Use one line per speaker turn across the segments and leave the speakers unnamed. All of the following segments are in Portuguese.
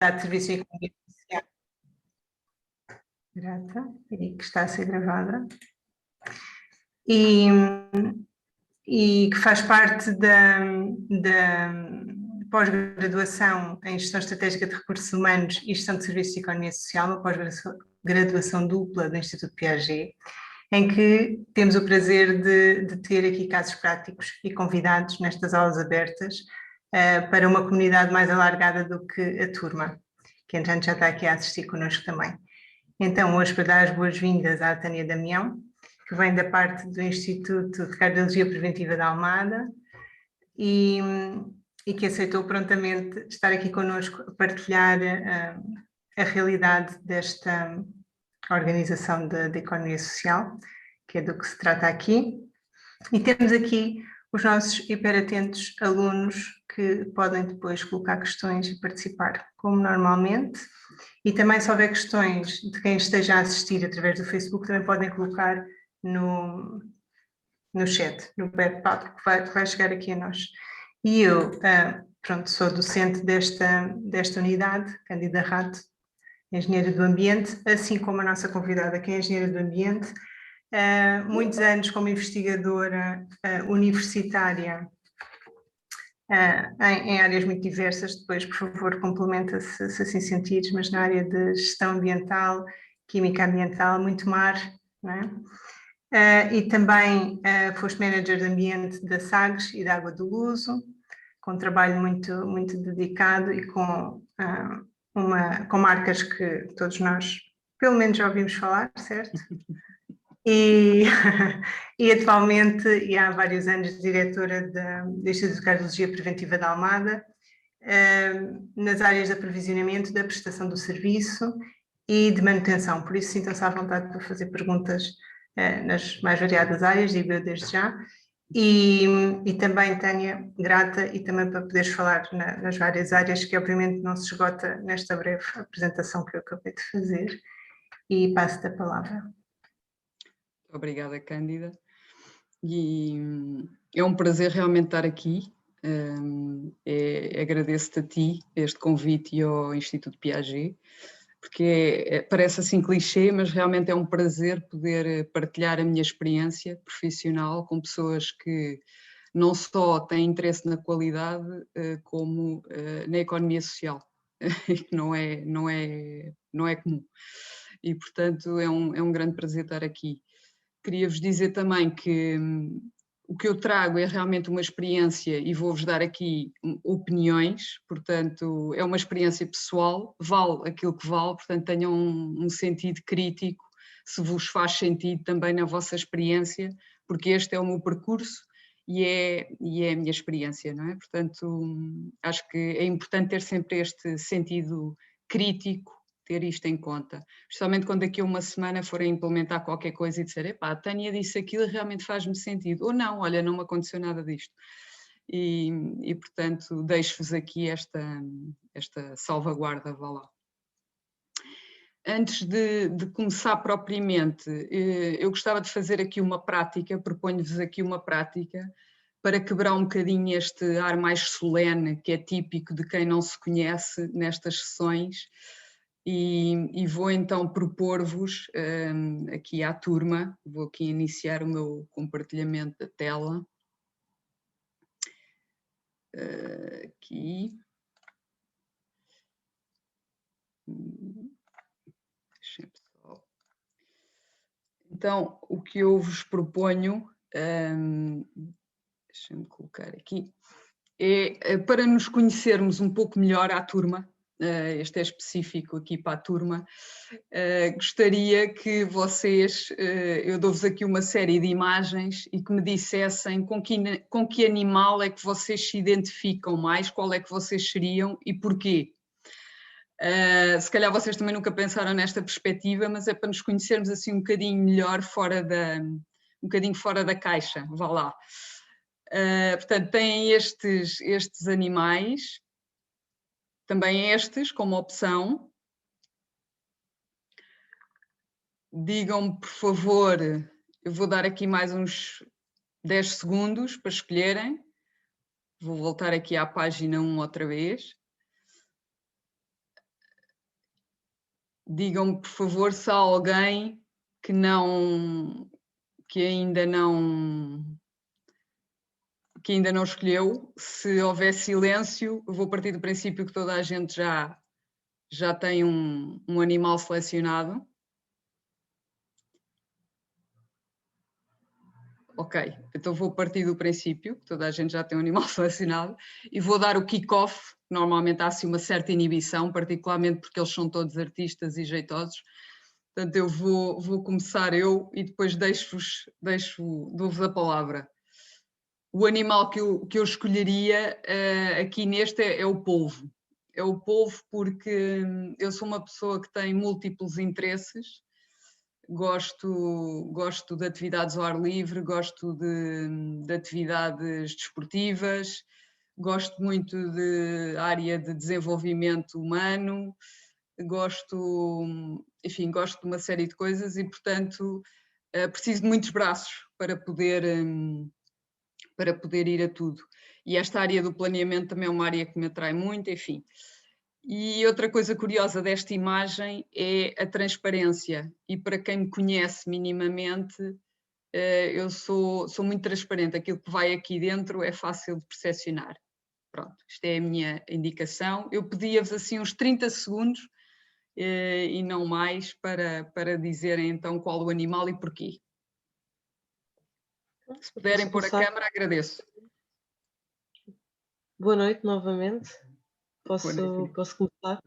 de Serviço e Economia Social. Grata, e que está a ser gravada. E que faz parte da pós-graduação em Gestão Estratégica de Recursos Humanos e Gestão de Serviços e Economia Social, uma pós-graduação dupla do Instituto Piaget, em que temos o prazer de ter aqui casos práticos e convidados nestas aulas abertas para uma comunidade mais alargada do que a turma, que entretanto já está aqui a assistir connosco também. Então, hoje para dar as boas-vindas à Tânia Damião, que vem da parte do Instituto de Cardiologia Preventiva da Almada e que aceitou prontamente estar aqui connosco a partilhar a realidade desta organização de economia social, que é do que se trata aqui. E temos aqui os nossos hiperatentos alunos que podem depois colocar questões e participar, como normalmente. E também, se houver questões de quem esteja a assistir através do Facebook, também podem colocar no chat, no bate-papo que vai chegar aqui a nós. E eu, pronto, sou docente desta unidade, Cândida Rato, engenheira do ambiente, assim como a nossa convidada, que é engenheira do ambiente, muitos anos como investigadora universitária em áreas muito diversas. Depois, por favor, complementa-se se assim sentires, mas na área de gestão ambiental, química ambiental, muito mar, não é? E também foste manager de ambiente da Sagres e da Água do Luso, com um trabalho muito, muito dedicado e com marcas que todos nós, pelo menos, já ouvimos falar, certo? E atualmente, e há vários anos, diretora do Instituto de Cardiologia Preventiva da Almada, nas áreas de aprovisionamento, da prestação do serviço e de manutenção. Por isso, sintam-se à vontade para fazer perguntas nas mais variadas áreas, digo eu desde já. E também, Tânia, grata e também para poderes falar nas várias áreas, que obviamente não se esgota nesta breve apresentação que eu acabei de fazer. E passo-te a palavra.
Obrigada, Cândida. E é um prazer realmente estar aqui. Agradeço-te a ti este convite e ao Instituto Piaget, porque parece assim clichê, mas realmente é um prazer poder partilhar a minha experiência profissional com pessoas que não só têm interesse na qualidade, como na economia social, que não é comum. E, portanto, é um grande prazer estar aqui. Queria-vos dizer também que o que eu trago é realmente uma experiência e vou-vos dar aqui opiniões, portanto, é uma experiência pessoal, vale aquilo que vale, portanto, tenham um sentido crítico, se vos faz sentido também na vossa experiência, porque este é o meu percurso e é a minha experiência, não é? Portanto, acho que é importante ter sempre este sentido crítico, ter isto em conta, especialmente quando daqui a uma semana forem implementar qualquer coisa e disser, epá, a Tânia disse aquilo e realmente faz-me sentido, ou não, olha, não me aconteceu nada disto. E portanto, deixo-vos aqui esta salvaguarda, vá lá. Antes de começar propriamente, eu gostava de fazer aqui uma prática, proponho-vos aqui uma prática, para quebrar um bocadinho este ar mais solene, que é típico de quem não se conhece nestas sessões. E vou então propor-vos aqui à turma, vou aqui iniciar o meu compartilhamento da tela. Aqui. Deixem-me só. Então, o que eu vos proponho, deixem-me colocar aqui, é para nos conhecermos um pouco melhor à turma. Este é específico aqui para a turma, gostaria que vocês, eu dou-vos aqui uma série de imagens e que me dissessem com que animal é que vocês se identificam mais, qual é que vocês seriam e porquê. Se calhar vocês também nunca pensaram nesta perspectiva, mas é para nos conhecermos assim um bocadinho melhor, um bocadinho fora da caixa, vá lá. Portanto, têm estes animais, também estes como opção. Digam-me, por favor, eu vou dar aqui mais uns 10 segundos para escolherem. Vou voltar aqui à página 1 outra vez. digam-me, por favor, se há alguém que ainda não escolheu. Se houver silêncio, eu vou partir do princípio que toda a gente já tem um animal selecionado. Ok, então vou partir do princípio que toda a gente já tem um animal selecionado e vou dar o kick-off. Normalmente há assim uma certa inibição, particularmente porque eles são todos artistas e jeitosos. Portanto, eu vou começar eu e depois dou-vos a palavra. O animal que eu escolheria aqui neste é o polvo. É o polvo porque eu sou uma pessoa que tem múltiplos interesses. Gosto de atividades ao ar livre, gosto de atividades desportivas, gosto muito de área de desenvolvimento humano, enfim, gosto de uma série de coisas e, portanto, preciso de muitos braços para poder ir a tudo. E esta área do planeamento também é uma área que me atrai muito, enfim. E outra coisa curiosa desta imagem é a transparência. E para quem me conhece minimamente, eu sou muito transparente. Aquilo que vai aqui dentro é fácil de percepcionar. Pronto, isto é a minha indicação. Eu pedia-vos assim uns 30 segundos e não mais para dizerem então qual o animal e porquê. Se puderem pôr a câmara, agradeço.
Boa noite novamente.
Boa
Posso começar?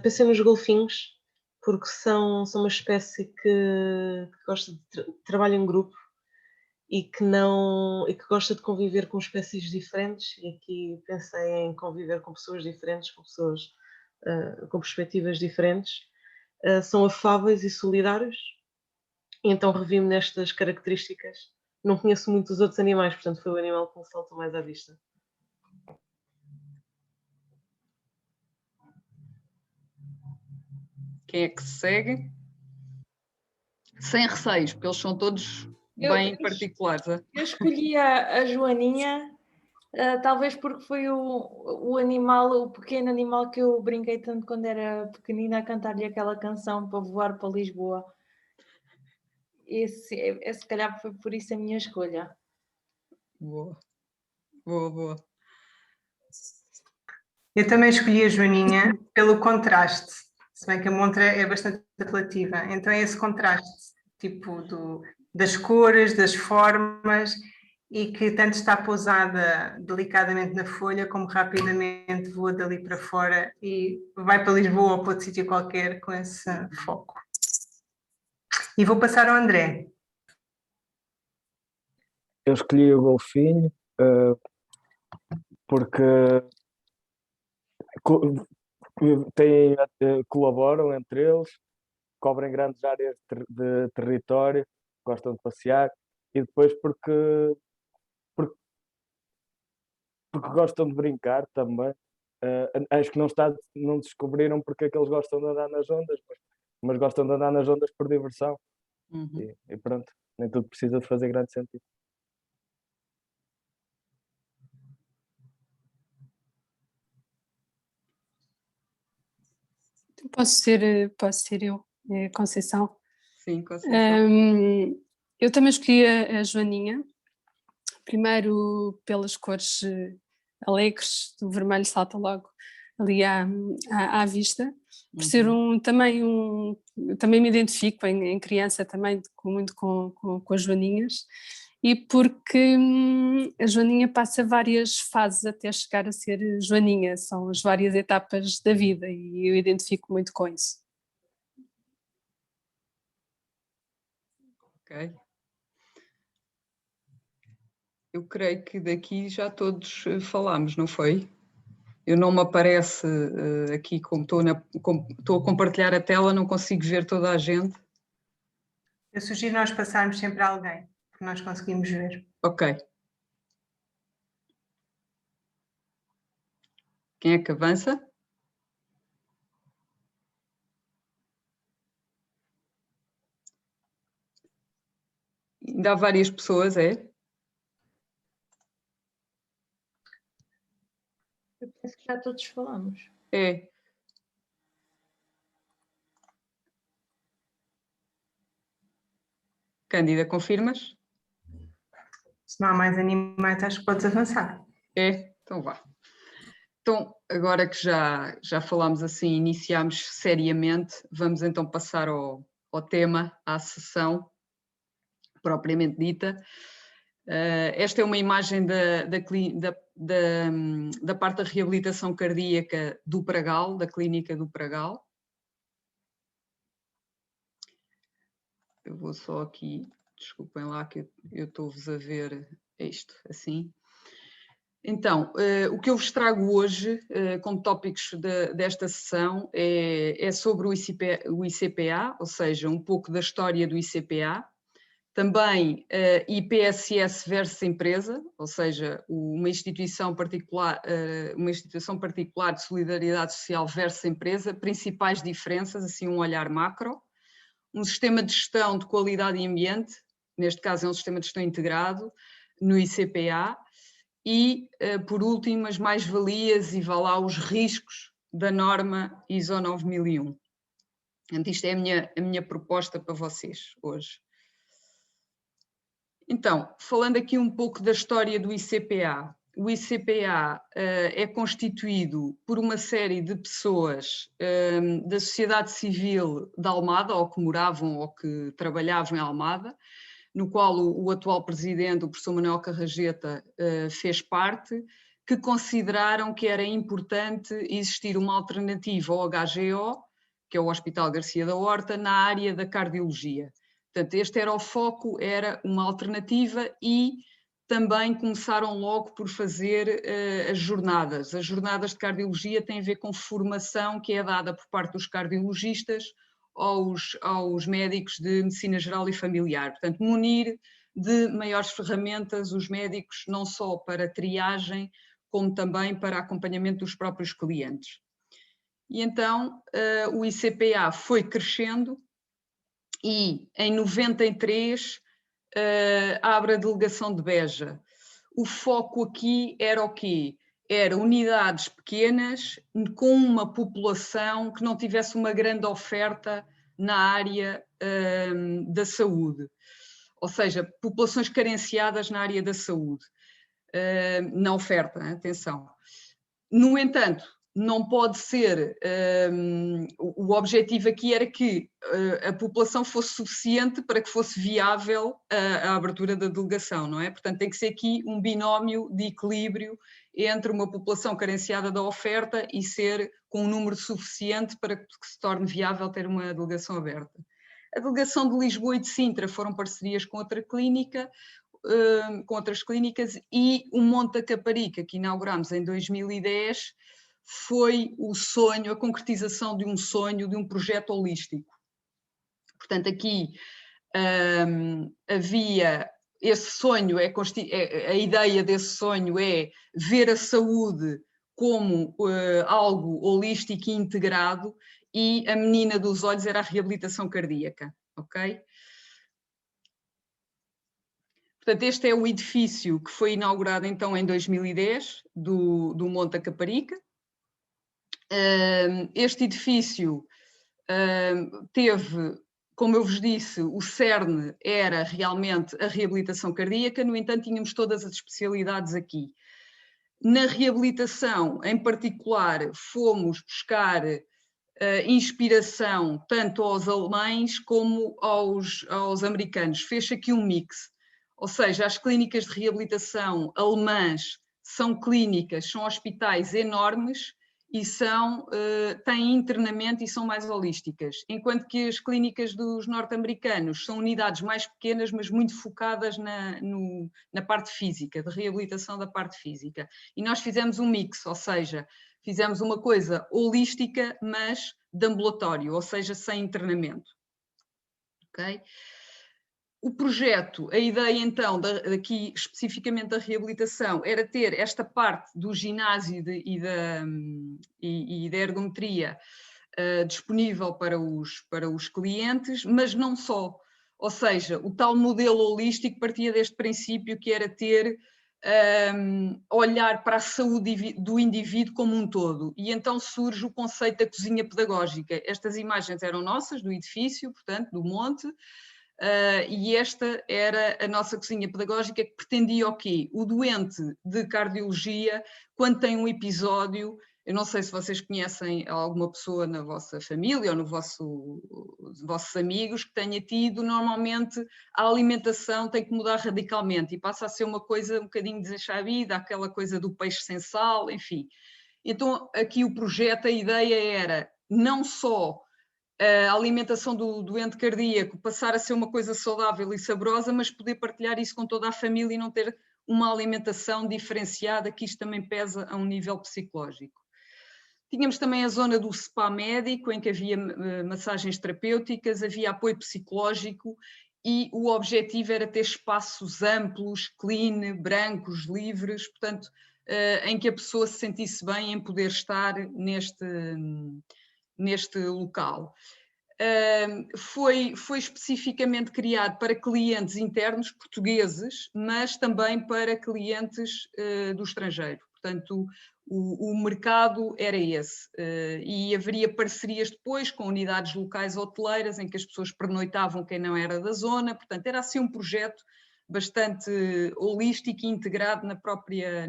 Pensei nos golfinhos, porque são uma espécie que gosta de trabalha em grupo e que gosta de conviver com espécies diferentes. E aqui pensei em conviver com pessoas diferentes, com pessoas com perspectivas diferentes. São afáveis e solidários, e então revi-me nestas características. Não conheço muito os outros animais, portanto foi o animal que me saltou mais à vista.
Quem é que se segue? Sem receios, porque eles são todos bem particulares.
Eu escolhi a Joaninha, talvez porque foi o pequeno animal que eu brinquei tanto quando era pequenina a cantar-lhe aquela canção para voar para Lisboa. Se calhar foi por isso a minha escolha.
Boa.
Eu também escolhi a Joaninha pelo contraste, se bem que a montra é bastante apelativa. Então é esse contraste, tipo das cores, das formas, e que tanto está pousada delicadamente na folha, como rapidamente voa dali para fora e vai para Lisboa ou para outro sítio qualquer com esse foco. E vou passar ao André.
Eu escolhi o golfinho porque colaboram entre eles, cobrem grandes áreas de território, gostam de passear, e depois porque gostam de brincar também. Acho que não descobriram porque é que eles gostam de andar nas ondas, mas gostam de andar nas ondas por diversão.
Uhum.
E pronto, nem tudo precisa de fazer grande sentido.
Posso ser eu, Conceição?
Sim, Conceição.
Eu também escolhi a Joaninha, primeiro pelas cores alegres, do vermelho salta logo ali à vista, por ser também me identifico em criança também muito com as Joaninhas, e porque a Joaninha passa várias fases até chegar a ser Joaninha, são as várias etapas da vida e eu identifico muito com isso.
Ok. Eu creio que daqui já todos falámos, não foi? Eu não me aparece aqui, como estou a compartilhar a tela, não consigo ver toda a gente.
Eu sugiro nós passarmos sempre a alguém, que nós conseguimos ver.
Ok. Quem é que avança? Ainda há várias pessoas, é?
Eu penso que já todos falamos.
É. Cândida, confirmas?
Se não há mais animais, acho que podes avançar.
É? Então vá. Então, agora que já falámos assim, iniciámos seriamente, vamos então passar ao tema, à sessão propriamente dita. Esta é uma imagem da parte da reabilitação cardíaca do Pragal, da clínica do Pragal. Eu vou só aqui, desculpem lá que eu estou-vos a ver isto assim. Então, o que eu vos trago hoje como tópicos desta sessão é sobre o ICPA, ou seja, um pouco da história do ICPA, também IPSS versus empresa, ou seja, uma instituição particular de solidariedade social versus empresa, principais diferenças, assim um olhar macro, um sistema de gestão de qualidade e ambiente, neste caso é um sistema de gestão integrado no ICPA, e, por último, as mais-valias e vá lá os riscos da norma ISO 9001. Portanto, isto é a minha proposta para vocês hoje. Então, falando aqui um pouco da história do ICPA. O ICPA é constituído por uma série de pessoas da sociedade civil de Almada, ou que moravam ou que trabalhavam em Almada, no qual o atual presidente, o professor Manuel Carrageta, fez parte, que consideraram que era importante existir uma alternativa ao HGO, que é o Hospital Garcia da Horta, na área da cardiologia. Portanto, este era o foco, era uma alternativa, e também começaram logo por fazer as jornadas. As jornadas de cardiologia têm a ver com formação que é dada por parte dos cardiologistas aos médicos de medicina geral e familiar. Portanto, munir de maiores ferramentas os médicos, não só para triagem, como também para acompanhamento dos próprios clientes. E então o ICPA foi crescendo e em 93 abre a delegação de Beja. O foco aqui era o quê? Era unidades pequenas com uma população que não tivesse uma grande oferta na área da saúde, ou seja, populações carenciadas na área da saúde, na oferta, atenção. No entanto, não pode ser, o objetivo aqui era que a população fosse suficiente para que fosse viável a abertura da delegação, não é? Portanto, tem que ser aqui um binómio de equilíbrio entre uma população carenciada da oferta e ser com um número suficiente para que se torne viável ter uma delegação aberta. A delegação de Lisboa e de Sintra foram parcerias com outra clínica, com outras clínicas, e o Monte da Caparica, que inauguramos em 2010, foi o sonho, a concretização de um sonho, de um projeto holístico. Portanto, aqui havia esse sonho, a ideia desse sonho é ver a saúde como algo holístico e integrado, e a menina dos olhos era a reabilitação cardíaca, ok? Portanto, este é o edifício que foi inaugurado então em 2010, do Monte da Caparica. Este edifício teve, como eu vos disse, o cerne era realmente a reabilitação cardíaca, no entanto tínhamos todas as especialidades aqui. Na reabilitação, em particular, fomos buscar inspiração tanto aos alemães como aos americanos. Fez aqui um mix, ou seja, as clínicas de reabilitação alemãs são clínicas, são hospitais enormes e têm internamento e são mais holísticas, enquanto que as clínicas dos norte-americanos são unidades mais pequenas, mas muito focadas na parte física, de reabilitação da parte física. E nós fizemos um mix, ou seja, fizemos uma coisa holística, mas de ambulatório, ou seja, sem internamento. Okay? O projeto, a ideia então, aqui especificamente da reabilitação, era ter esta parte do ginásio e da ergometria disponível para os clientes, mas não só. Ou seja, o tal modelo holístico partia deste princípio, que era ter olhar para a saúde do indivíduo como um todo, e então surge o conceito da cozinha pedagógica. Estas imagens eram nossas, do edifício, portanto, do monte, e esta era a nossa cozinha pedagógica, que pretendia o quê? O doente de cardiologia, quando tem um episódio, eu não sei se vocês conhecem alguma pessoa na vossa família ou no vossos amigos que tenha tido, normalmente a alimentação tem que mudar radicalmente e passa a ser uma coisa um bocadinho desenxabida, aquela coisa do peixe sem sal, enfim. Então aqui o projeto, a ideia era não só a alimentação do doente cardíaco passar a ser uma coisa saudável e saborosa, mas poder partilhar isso com toda a família e não ter uma alimentação diferenciada, que isto também pesa a um nível psicológico. Tínhamos também a zona do spa médico, em que havia massagens terapêuticas, havia apoio psicológico e o objetivo era ter espaços amplos, clean, brancos, livres, portanto, em que a pessoa se sentisse bem em poder estar neste local. Foi especificamente criado para clientes internos portugueses, mas também para clientes do estrangeiro. Portanto, o mercado era esse. E haveria parcerias depois com unidades locais hoteleiras, em que as pessoas pernoitavam quem não era da zona. Portanto, era assim um projeto bastante holístico e integrado na própria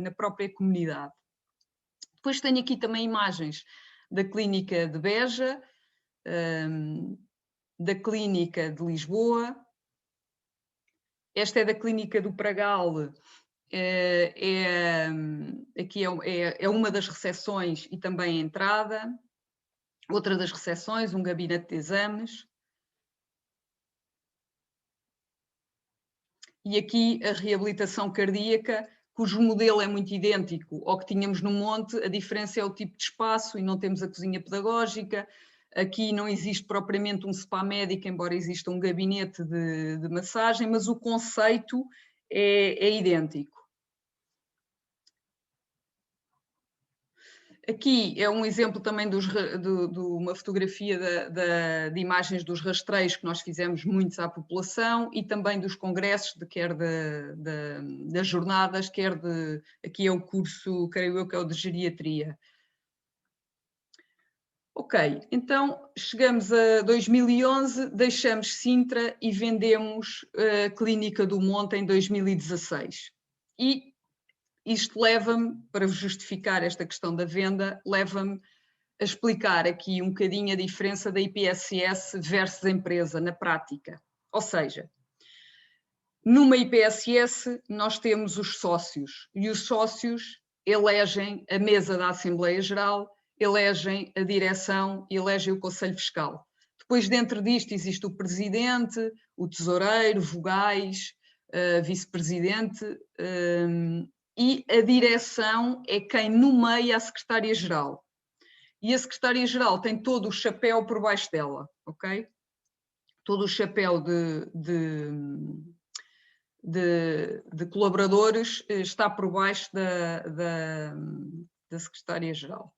comunidade. Depois tenho aqui também imagens da clínica de Beja, da clínica de Lisboa. Esta é da clínica do Pragal, aqui é uma das recepções e também a entrada. Outra das recepções, um gabinete de exames. E aqui a reabilitação cardíaca, cujo modelo é muito idêntico ao que tínhamos no Monte, a diferença é o tipo de espaço e não temos a cozinha pedagógica. Aqui não existe propriamente um spa médico, embora exista um gabinete de massagem, mas o conceito é idêntico. Aqui é um exemplo também de uma fotografia de imagens dos rastreios que nós fizemos muitos à população e também dos congressos, quer das jornadas, quer aqui é o curso, creio eu, que é o de geriatria. Ok, então chegamos a 2011, deixamos Sintra e vendemos a Clínica do Monte em 2016. E isto leva-me, para justificar esta questão da venda, leva-me a explicar aqui um bocadinho a diferença da IPSS versus empresa na prática. Ou seja, numa IPSS nós temos os sócios e os sócios elegem a mesa da Assembleia Geral, elegem a direção e elegem o Conselho Fiscal. Depois, dentro disto, existe o presidente, o tesoureiro, vogais, vice-presidente, e a direção é quem nomeia a secretária-geral. E a secretária-geral tem todo o chapéu por baixo dela, ok? Todo o chapéu de colaboradores está por baixo da secretária-geral.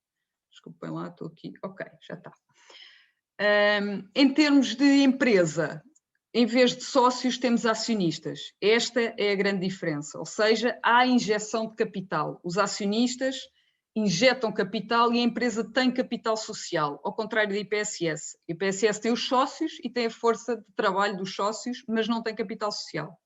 Desculpem lá, estou aqui. Ok, já está. Em termos de empresa, em vez de sócios, temos acionistas. Esta é a grande diferença, ou seja, há injeção de capital. Os acionistas injetam capital e a empresa tem capital social, ao contrário da IPSS. A IPSS tem os sócios e tem a força de trabalho dos sócios, mas não tem capital social.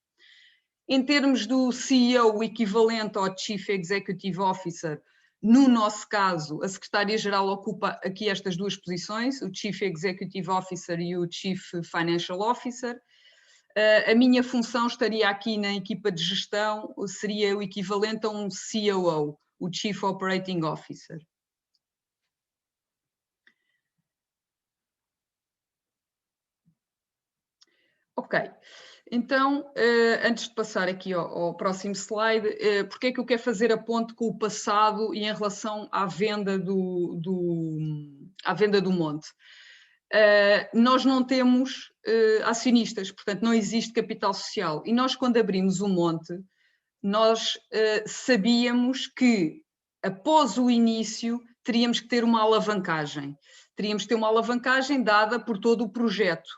Em termos do CEO, o equivalente ao Chief Executive Officer, no nosso caso, a secretária-geral ocupa aqui estas duas posições, o Chief Executive Officer e o Chief Financial Officer. A minha função estaria aqui na equipa de gestão, seria o equivalente a um COO, o Chief Operating Officer. Ok, então, antes de passar aqui ao próximo slide, porque é que eu quero fazer a ponte com o passado e em relação à venda do Monte? Nós não temos acionistas, portanto não existe capital social. E nós, quando abrimos o Monte, nós sabíamos que após o início teríamos que ter uma alavancagem. Teríamos que ter uma alavancagem dada por todo o projeto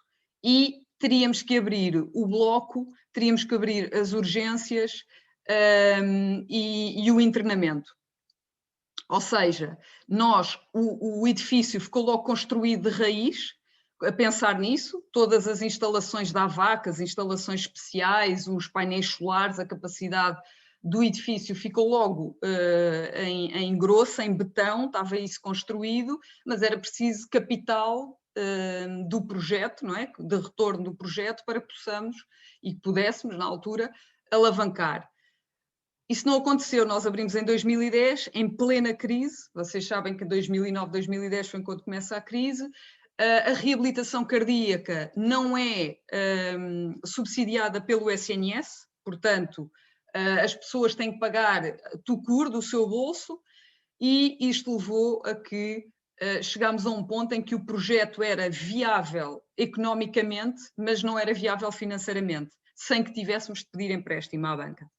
e teríamos que abrir o bloco, teríamos que abrir as urgências e o internamento. Ou seja, o edifício ficou logo construído de raiz, a pensar nisso, todas as instalações da AVAC, as instalações especiais, os painéis solares, a capacidade do edifício ficou logo em grosso, em betão, estava isso construído, mas era preciso capital do projeto, não é? De retorno do projeto, para que possamos e que pudéssemos, na altura, alavancar. Isso não aconteceu, nós abrimos em 2010, em plena crise, vocês sabem que 2009, 2010 foi quando começa a crise. A reabilitação cardíaca não é subsidiada pelo SNS, portanto, as pessoas têm que pagar tout court do seu bolso, e isto levou a que chegámos a um ponto em que o projeto era viável economicamente, mas não era viável financeiramente, sem que tivéssemos de pedir empréstimo à banca.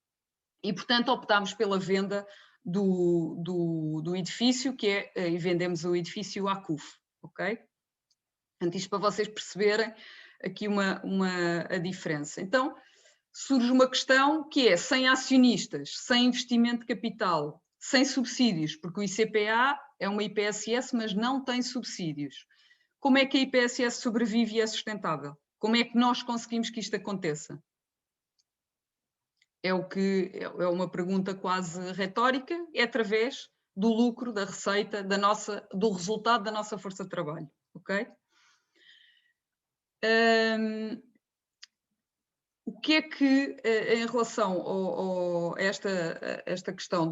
E, portanto, optámos pela venda do edifício, e vendemos o edifício à CUF, ok? Portanto, isto para vocês perceberem aqui a diferença. Então, surge uma questão que é, sem acionistas, sem investimento de capital, sem subsídios, porque o ICPA é uma IPSS, mas não tem subsídios. Como é que a IPSS sobrevive e é sustentável? Como é que nós conseguimos que isto aconteça? É uma pergunta quase retórica, é através do lucro, da receita, do resultado da nossa força de trabalho, ok? O que é que, em relação a esta questão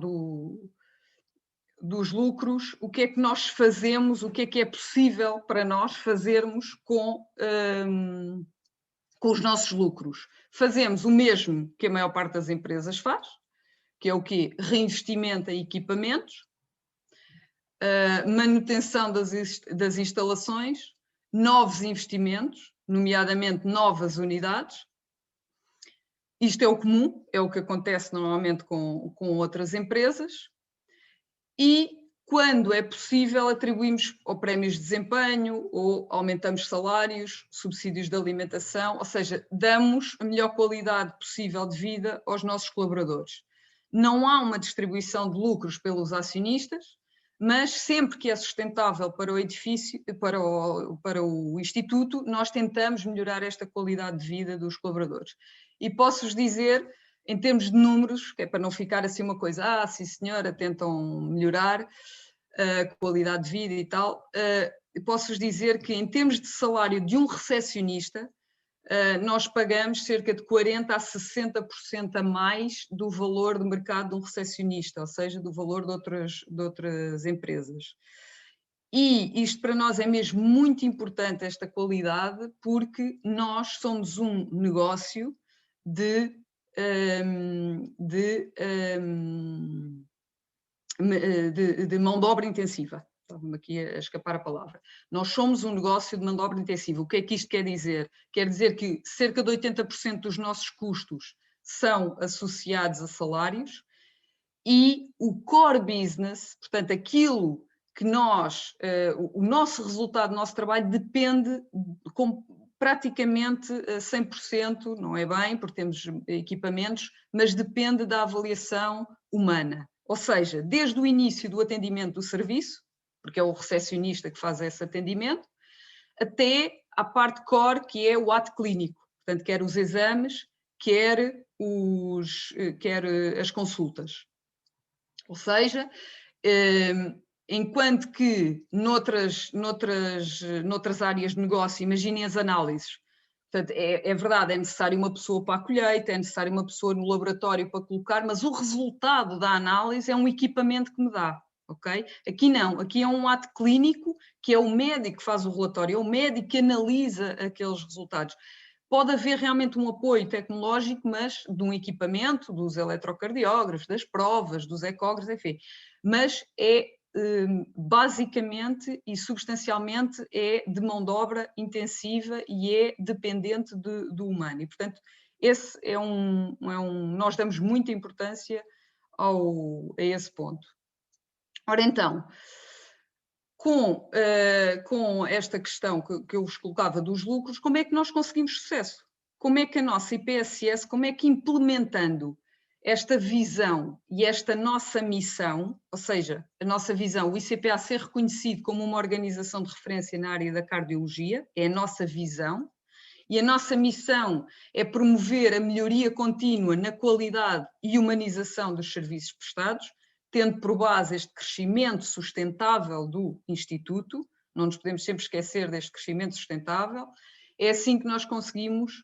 dos lucros, o que é que nós fazemos, o que é possível para nós fazermos com os nossos lucros? Fazemos o mesmo que a maior parte das empresas faz, que é o quê? Reinvestimento em equipamentos, manutenção das instalações, novos investimentos, nomeadamente novas unidades. Isto é o comum, é o que acontece normalmente com outras empresas, e quando é possível atribuímos ou prémios de desempenho, ou aumentamos salários, subsídios de alimentação, ou seja, damos a melhor qualidade possível de vida aos nossos colaboradores. Não há uma distribuição de lucros pelos acionistas, mas sempre que é sustentável para o edifício, para o Instituto, nós tentamos melhorar esta qualidade de vida dos colaboradores. E posso-vos dizer, em termos de números, que é para não ficar assim uma coisa, sim senhora, tentam melhorar a qualidade de vida e tal, posso-vos dizer que em termos de salário de um recepcionista, nós pagamos cerca de 40% a 60% a mais do valor do mercado de um recepcionista, ou seja, do valor de outras empresas. E isto para nós é mesmo muito importante, esta qualidade, porque nós somos um negócio de mão de obra intensiva. Estava-me aqui a escapar a palavra. Nós somos um negócio de mão de obra intensiva. O que é que isto quer dizer? Quer dizer que cerca de 80% dos nossos custos são associados a salários, e o core business, portanto, aquilo que o nosso resultado, o nosso trabalho depende praticamente 100%, não é bem, porque temos equipamentos, mas depende da avaliação humana. Ou seja, desde o início do atendimento do serviço, porque é o recepcionista que faz esse atendimento, até à parte core, que é o ato clínico. Portanto, quer os exames, quer as consultas. Ou seja, enquanto que noutras áreas de negócio, imaginem as análises. Portanto, é verdade, é necessário uma pessoa para a colheita, é necessário uma pessoa no laboratório para colocar, mas o resultado da análise é um equipamento que me dá. Okay? Aqui não, aqui é um ato clínico, que é o médico que faz o relatório, é o médico que analisa aqueles resultados. Pode haver realmente um apoio tecnológico, mas de um equipamento, dos eletrocardiógrafos, das provas, dos ecógrafos, enfim. Mas é basicamente e substancialmente é de mão de obra intensiva e é dependente do humano. E, portanto, esse nós damos muita importância a esse ponto. Ora então, com esta questão que eu vos colocava dos lucros, como é que nós conseguimos sucesso? Como é que a nossa IPSS, como é que implementando esta visão e esta nossa missão, ou seja, a nossa visão, o ICPA ser reconhecido como uma organização de referência na área da cardiologia, é a nossa visão, e a nossa missão é promover a melhoria contínua na qualidade e humanização dos serviços prestados, tendo por base este crescimento sustentável do Instituto, não nos podemos sempre esquecer deste crescimento sustentável, é assim que nós conseguimos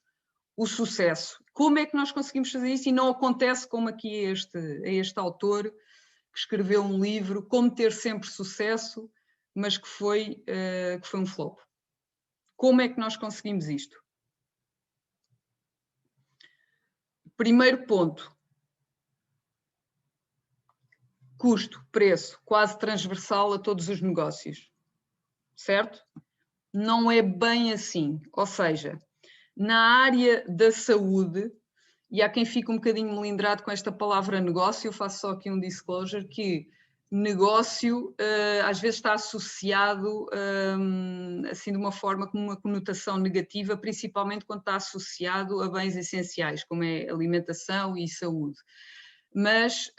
o sucesso. Como é que nós conseguimos fazer isso? E não acontece como aqui este autor que escreveu um livro, Como Ter Sempre Sucesso, mas que foi um flop. Como é que nós conseguimos isto? Primeiro ponto. Custo, preço, quase transversal a todos os negócios. Certo? Não é bem assim. Ou seja, na área da saúde, e há quem fique um bocadinho melindrado com esta palavra negócio, eu faço só aqui um disclosure, que negócio às vezes está associado assim de uma forma com uma conotação negativa, principalmente quando está associado a bens essenciais, como é alimentação e saúde. Mas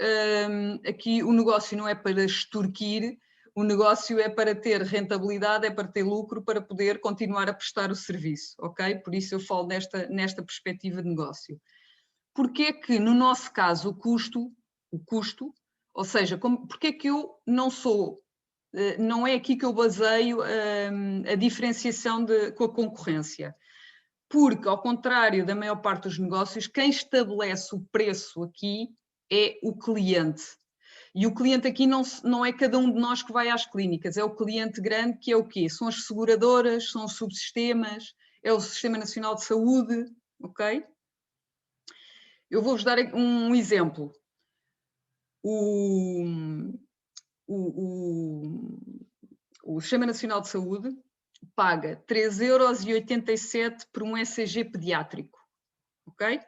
aqui o negócio não é para extorquir, o negócio é para ter rentabilidade, é para ter lucro, para poder continuar a prestar o serviço, ok? Por isso eu falo nesta perspectiva de negócio. Porque é que, no nosso caso, o custo, ou seja, porque é que eu não é aqui que eu baseio a diferenciação com a concorrência? Porque, ao contrário da maior parte dos negócios, quem estabelece o preço aqui é o cliente. E o cliente aqui não é cada um de nós que vai às clínicas, é o cliente grande, que é o quê? São as seguradoras, são os subsistemas, é o Sistema Nacional de Saúde, ok? Eu vou-vos dar um exemplo. O Sistema Nacional de Saúde paga 3,87 € por um ECG pediátrico, ok?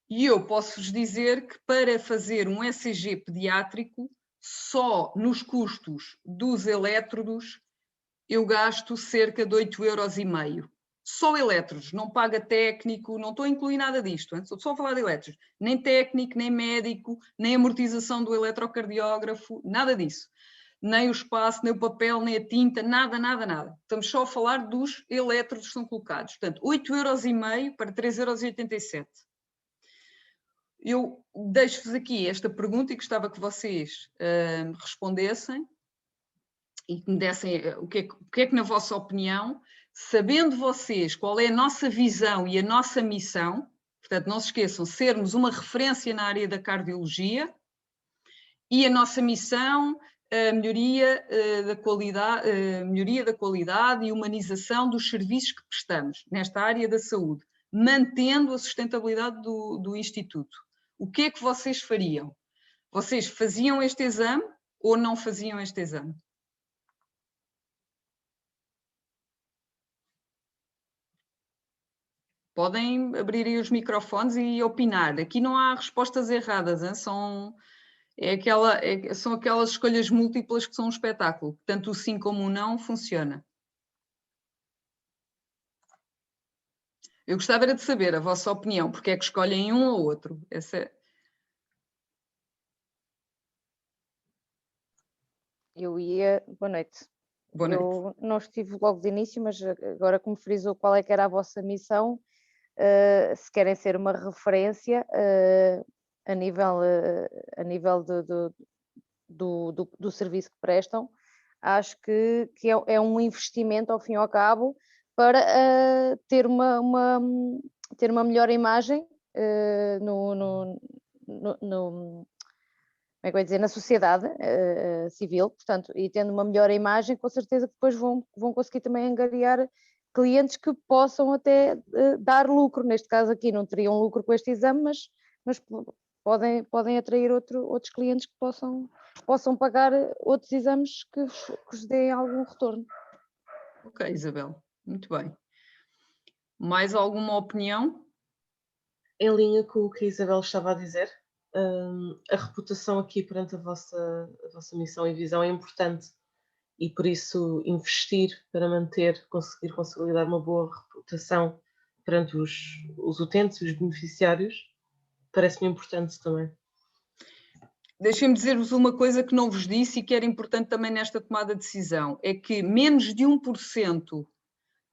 E eu posso-vos dizer que para fazer um ECG pediátrico, só nos custos dos elétrodos, eu gasto cerca de 8,5 €. Só elétrodos, não paga técnico, não estou a incluir nada disto, estou só a falar de elétrodos. Nem técnico, nem médico, nem amortização do eletrocardiógrafo, nada disso. Nem o espaço, nem o papel, nem a tinta, nada, nada, nada. Estamos só a falar dos elétrodos que são colocados. Portanto, 8,5 € para 3,87 €. Eu deixo-vos aqui esta pergunta e gostava que vocês respondessem e que me dessem o que é que, na vossa opinião, sabendo vocês qual é a nossa visão e a nossa missão, portanto, não se esqueçam, sermos uma referência na área da cardiologia, e a nossa missão, a melhoria da qualidade e humanização dos serviços que prestamos nesta área da saúde, mantendo a sustentabilidade do Instituto. O que é que vocês fariam? Vocês faziam este exame ou não faziam este exame? Podem abrir aí os microfones e opinar. Aqui não há respostas erradas, hein? São aquelas escolhas múltiplas que são um espetáculo. Tanto o sim como o não funciona. Eu gostava de saber a vossa opinião, porque é que escolhem um ou outro.
Boa noite.
Boa noite.
Eu não estive logo de início, mas agora que me frisou qual é que era a vossa missão, se querem ser uma referência a nível do serviço que prestam, acho que é um investimento, ao fim e ao cabo, para ter uma melhor imagem como é que eu ia dizer, na sociedade civil, portanto, e tendo uma melhor imagem, com certeza que depois vão conseguir também angariar clientes que possam até dar lucro. Neste caso aqui não teriam lucro com este exame, mas podem atrair outros clientes que possam pagar outros exames que vos deem algum retorno.
Ok, Isabel, muito bem. Mais alguma opinião?
Em linha com o que a Isabel estava a dizer, a reputação aqui perante a vossa missão e visão é importante, e por isso investir para conseguir consolidar uma boa reputação perante os utentes e os beneficiários parece-me importante também.
Deixem-me dizer-vos uma coisa que não vos disse e que era importante também nesta tomada de decisão, é que menos de 1%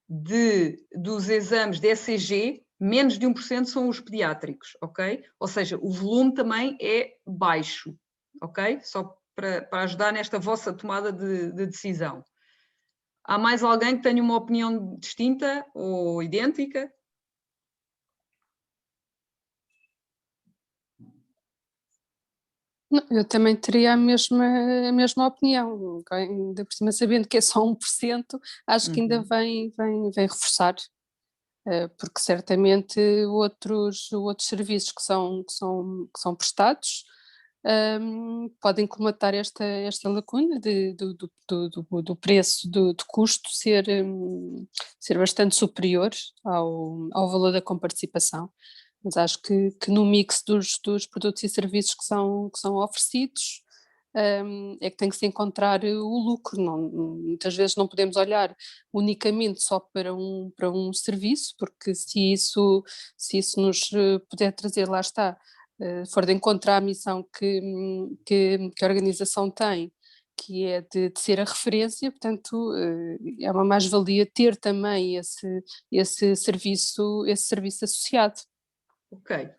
dos exames de ECG, menos de 1% são os pediátricos, ok? Ou seja, o volume também é baixo, ok? Só para ajudar nesta vossa tomada de decisão. Há mais alguém que tenha uma opinião distinta ou idêntica?
Não, eu também teria a mesma opinião, ainda por cima sabendo que é só 1%, acho que ainda vem reforçar, porque certamente outros serviços que são prestados podem colmatar esta lacuna do preço, do custo ser bastante superior ao valor da comparticipação. Mas acho que no mix dos produtos e serviços que são oferecidos é que tem que se encontrar o lucro. Muitas vezes não podemos olhar unicamente só para um serviço, porque se isso nos puder trazer, lá está, for de encontro à missão que a organização tem, que é de ser a referência, portanto é uma mais-valia ter também esse serviço associado.
Ok,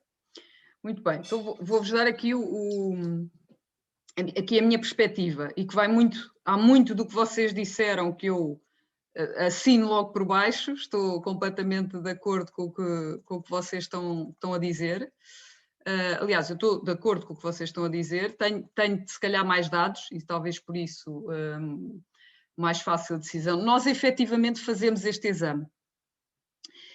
muito bem. Então vou-vos dar aqui aqui a minha perspectiva, e que há muito do que vocês disseram que eu assino logo por baixo, estou completamente de acordo com o que vocês estão a dizer. Aliás, eu estou de acordo com o que vocês estão a dizer, tenho se calhar mais dados, e talvez por isso mais fácil a decisão. Nós efetivamente fazemos este exame.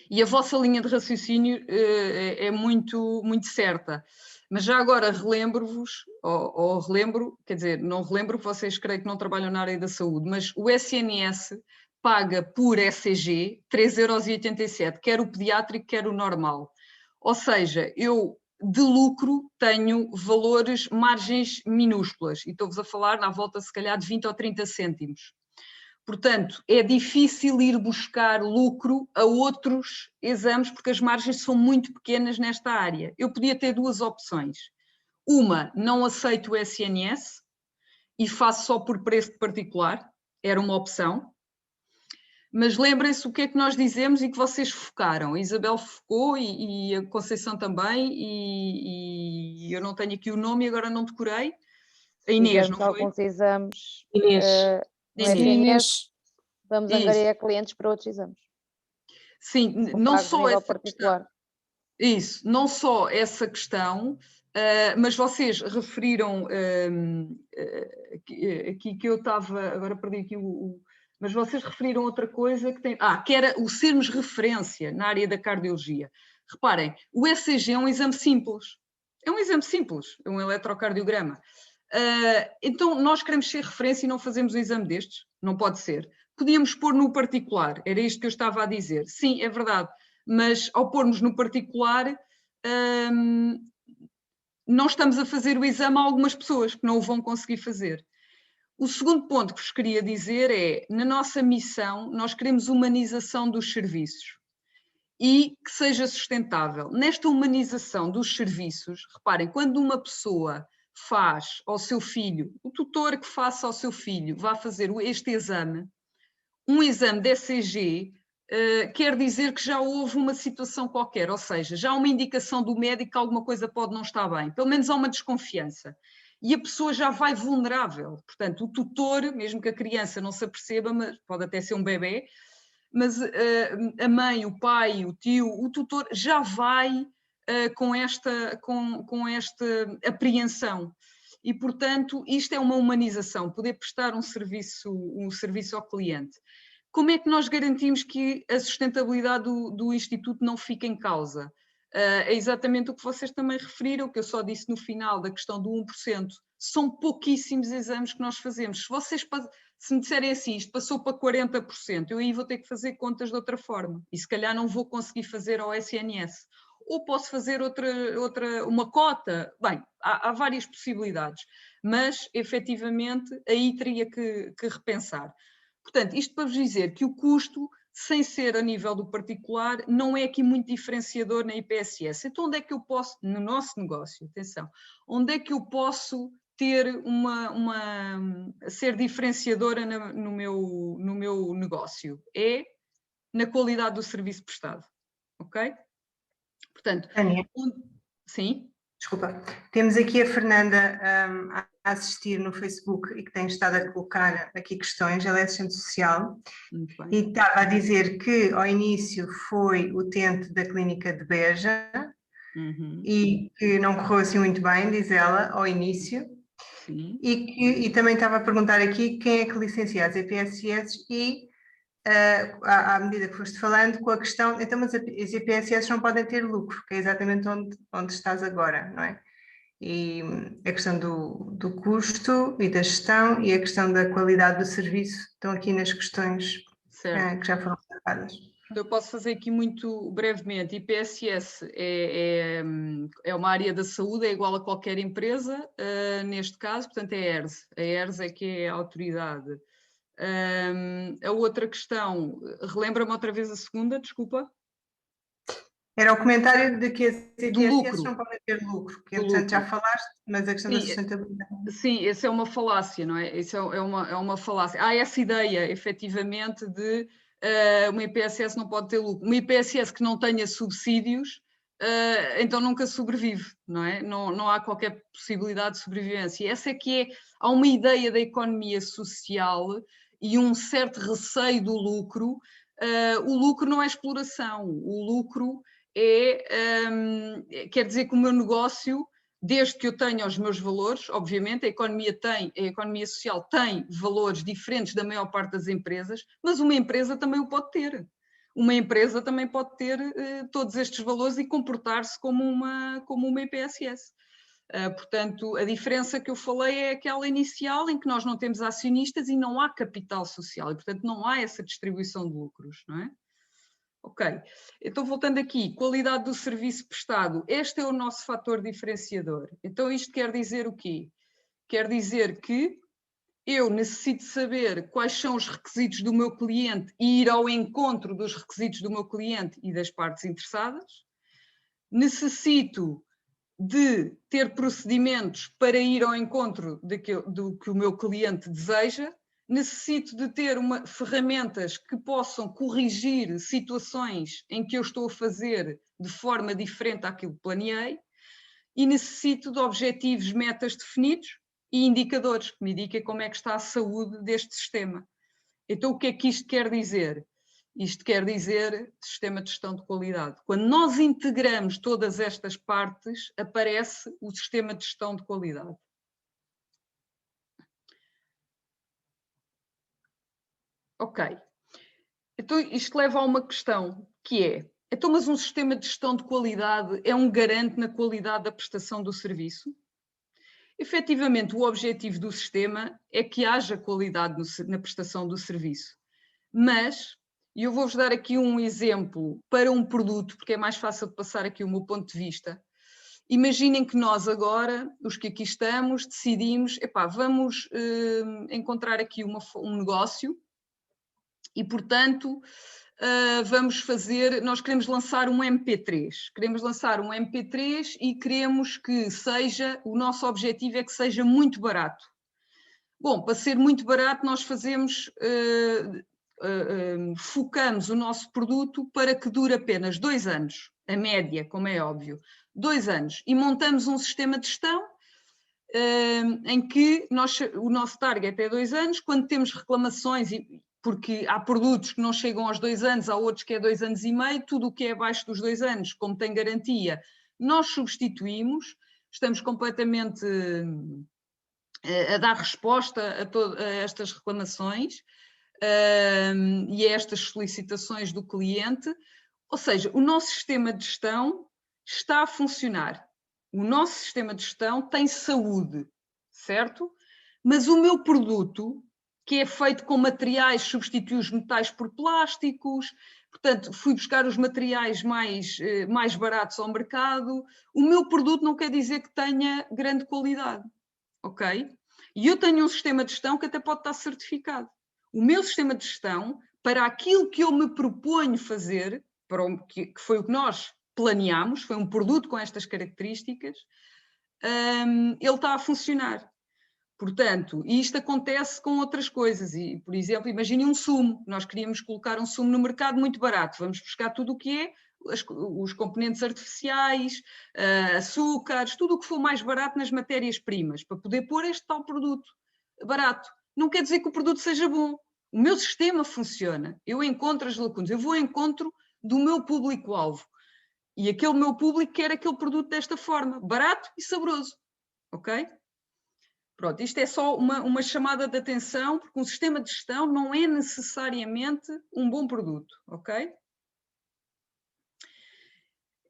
E a vossa linha de raciocínio é muito, muito certa. Mas já agora relembro-vos, ou relembro, quer dizer, não relembro, vocês creio que não trabalham na área da saúde, mas o SNS paga por ECG 3,87 €, quer o pediátrico, quer o normal. Ou seja, eu de lucro tenho margens minúsculas, e estou-vos a falar na volta se calhar de 20 ou 30 cêntimos. Portanto, é difícil ir buscar lucro a outros exames porque as margens são muito pequenas nesta área. Eu podia ter duas opções. Uma, não aceito o SNS e faço só por preço de particular, era uma opção. Mas lembrem-se o que é que nós dizemos e que vocês focaram. A Isabel focou e a Conceição também, e eu não tenho aqui o nome e agora não decorei. A Inês, não foi?
Alguns exames
Inês.
no
Sim,
SNS, vamos
Isso.
angariar clientes para outros exames.
Sim,
São
não
pagos a
só
nível
essa
particular.
questão. Isso, não só essa questão, mas vocês referiram aqui que eu estava, agora perdi aqui mas vocês referiram outra coisa que era o sermos referência na área da cardiologia. Reparem, o ECG é um exame simples, é um eletrocardiograma. Então nós queremos ser referência e não fazemos um exame destes? Não pode ser. Podíamos pôr no particular, era isto que eu estava a dizer. Sim, é verdade, mas ao pormos no particular, não estamos a fazer o exame a algumas pessoas que não o vão conseguir fazer. O segundo ponto que vos queria dizer é, na nossa missão, nós queremos humanização dos serviços e que seja sustentável. Nesta humanização dos serviços, reparem, quando uma pessoa faz ao seu filho, o tutor que faça ao seu filho, vá fazer este exame, um exame de ECG quer dizer que já houve uma situação qualquer, ou seja, já há uma indicação do médico que alguma coisa pode não estar bem, pelo menos há uma desconfiança. E a pessoa já vai vulnerável. Portanto, o tutor, mesmo que a criança não se aperceba, mas pode até ser um bebê, mas a mãe, o pai, o tio, o tutor já vai com esta apreensão. E, portanto, isto é uma humanização, poder prestar um serviço ao cliente. Como é que nós garantimos que a sustentabilidade do Instituto não fica em causa? É exatamente o que vocês também referiram, que eu só disse no final da questão do 1%. São pouquíssimos exames que nós fazemos. Se me disserem assim, isto passou para 40%, eu aí vou ter que fazer contas de outra forma. E se calhar não vou conseguir fazer ao SNS. Ou posso fazer uma cota. Bem, há várias possibilidades. Mas, efetivamente, aí teria que repensar. Portanto, isto para vos dizer que o custo sem ser a nível do particular, não é aqui muito diferenciador na IPSS. Então onde é que eu posso, no nosso negócio, atenção, onde é que eu posso ter ser diferenciadora no meu negócio? É na qualidade do serviço prestado, ok? Portanto,
Tânia,
sim?
desculpa, temos aqui a Fernanda a assistir no Facebook e que tem estado a colocar aqui questões, ela é assistente social
Muito bem.
e estava a dizer que ao início foi utente da clínica de Beja e que não correu assim muito bem, diz ela, ao início.
Sim.
E também estava a perguntar aqui quem é que licencia as EPSS e à medida que foste falando com a questão, então mas as EPSS não podem ter lucro, que é exatamente onde estás agora, não é? E a questão do custo e da gestão e a questão da qualidade do serviço estão aqui nas questões que já foram colocadas.
Eu posso fazer aqui muito brevemente. IPSS é uma área da saúde, é igual a qualquer empresa, neste caso, portanto é a ERS. A ERS é que é a autoridade. A outra questão, relembra-me outra vez a segunda, desculpa.
Era o comentário de que as EPSS não podem ter lucro, que entretanto já falaste, mas a questão da sustentabilidade.
Sim, essa é uma falácia, não é? Isso é uma falácia. Há essa ideia, efetivamente, de uma IPSS não pode ter lucro. Uma IPSS que não tenha subsídios, então nunca sobrevive, não é? Não há qualquer possibilidade de sobrevivência. E essa é que é, há uma ideia da economia social e um certo receio do lucro. O lucro não é exploração, o lucro quer dizer que o meu negócio, desde que eu tenha os meus valores, obviamente a economia social tem valores diferentes da maior parte das empresas, mas uma empresa também o pode ter. Uma empresa também pode ter todos estes valores e comportar-se como uma IPSS. Portanto, a diferença que eu falei é aquela inicial em que nós não temos acionistas e não há capital social, e portanto não há essa distribuição de lucros, não é? Ok, então voltando aqui, qualidade do serviço prestado, este é o nosso fator diferenciador. Então isto quer dizer o quê? Quer dizer que eu necessito saber quais são os requisitos do meu cliente e ir ao encontro dos requisitos do meu cliente e das partes interessadas. Necessito de ter procedimentos para ir ao encontro do que o meu cliente deseja. Necessito de ter ferramentas que possam corrigir situações em que eu estou a fazer de forma diferente àquilo que planeei e necessito de objetivos, metas definidos e indicadores que me indiquem como é que está a saúde deste sistema. Então, o que é que isto quer dizer? Isto quer dizer sistema de gestão de qualidade. Quando nós integramos todas estas partes, aparece o sistema de gestão de qualidade. Ok, então isto leva a uma questão que é, então mas um sistema de gestão de qualidade é um garante na qualidade da prestação do serviço? Efetivamente, o objetivo do sistema é que haja qualidade na prestação do serviço, mas eu vou-vos dar aqui um exemplo para um produto, porque é mais fácil de passar aqui o meu ponto de vista. Imaginem que nós agora, os que aqui estamos, decidimos, vamos encontrar aqui um negócio, e, portanto, nós queremos lançar um MP3. Queremos lançar um MP3 e queremos que o nosso objetivo é que seja muito barato. Bom, para ser muito barato, nós focamos o nosso produto para que dure apenas 2 anos, a média, como é óbvio, 2 anos. E montamos um sistema de gestão em que o nosso target é 2 anos, quando temos reclamações, porque há produtos que não chegam aos 2 anos, há outros que é 2 anos e meio, tudo o que é abaixo dos 2 anos, como tem garantia, nós substituímos, estamos completamente a dar resposta a estas reclamações e a estas solicitações do cliente, ou seja, o nosso sistema de gestão está a funcionar. O nosso sistema de gestão tem saúde, certo? Mas o meu produto, que é feito com materiais, substitui os metais por plásticos, portanto, fui buscar os materiais mais baratos ao mercado. O meu produto não quer dizer que tenha grande qualidade, ok? E eu tenho um sistema de gestão que até pode estar certificado. O meu sistema de gestão para aquilo que eu me proponho fazer, que foi o que nós planeámos, foi um produto com estas características, ele está a funcionar. Portanto, isto acontece com outras coisas. E, por exemplo, imagine um sumo. Nós queríamos colocar um sumo no mercado muito barato. Vamos buscar tudo o que é, os componentes artificiais, açúcares, tudo o que for mais barato nas matérias-primas, para poder pôr este tal produto barato. Não quer dizer que o produto seja bom. O meu sistema funciona. Eu encontro as lacunas. Eu vou ao encontro do meu público-alvo. E aquele meu público quer aquele produto desta forma, barato e saboroso. Ok? Pronto, isto é só uma chamada de atenção, porque um sistema de gestão não é necessariamente um bom produto, ok?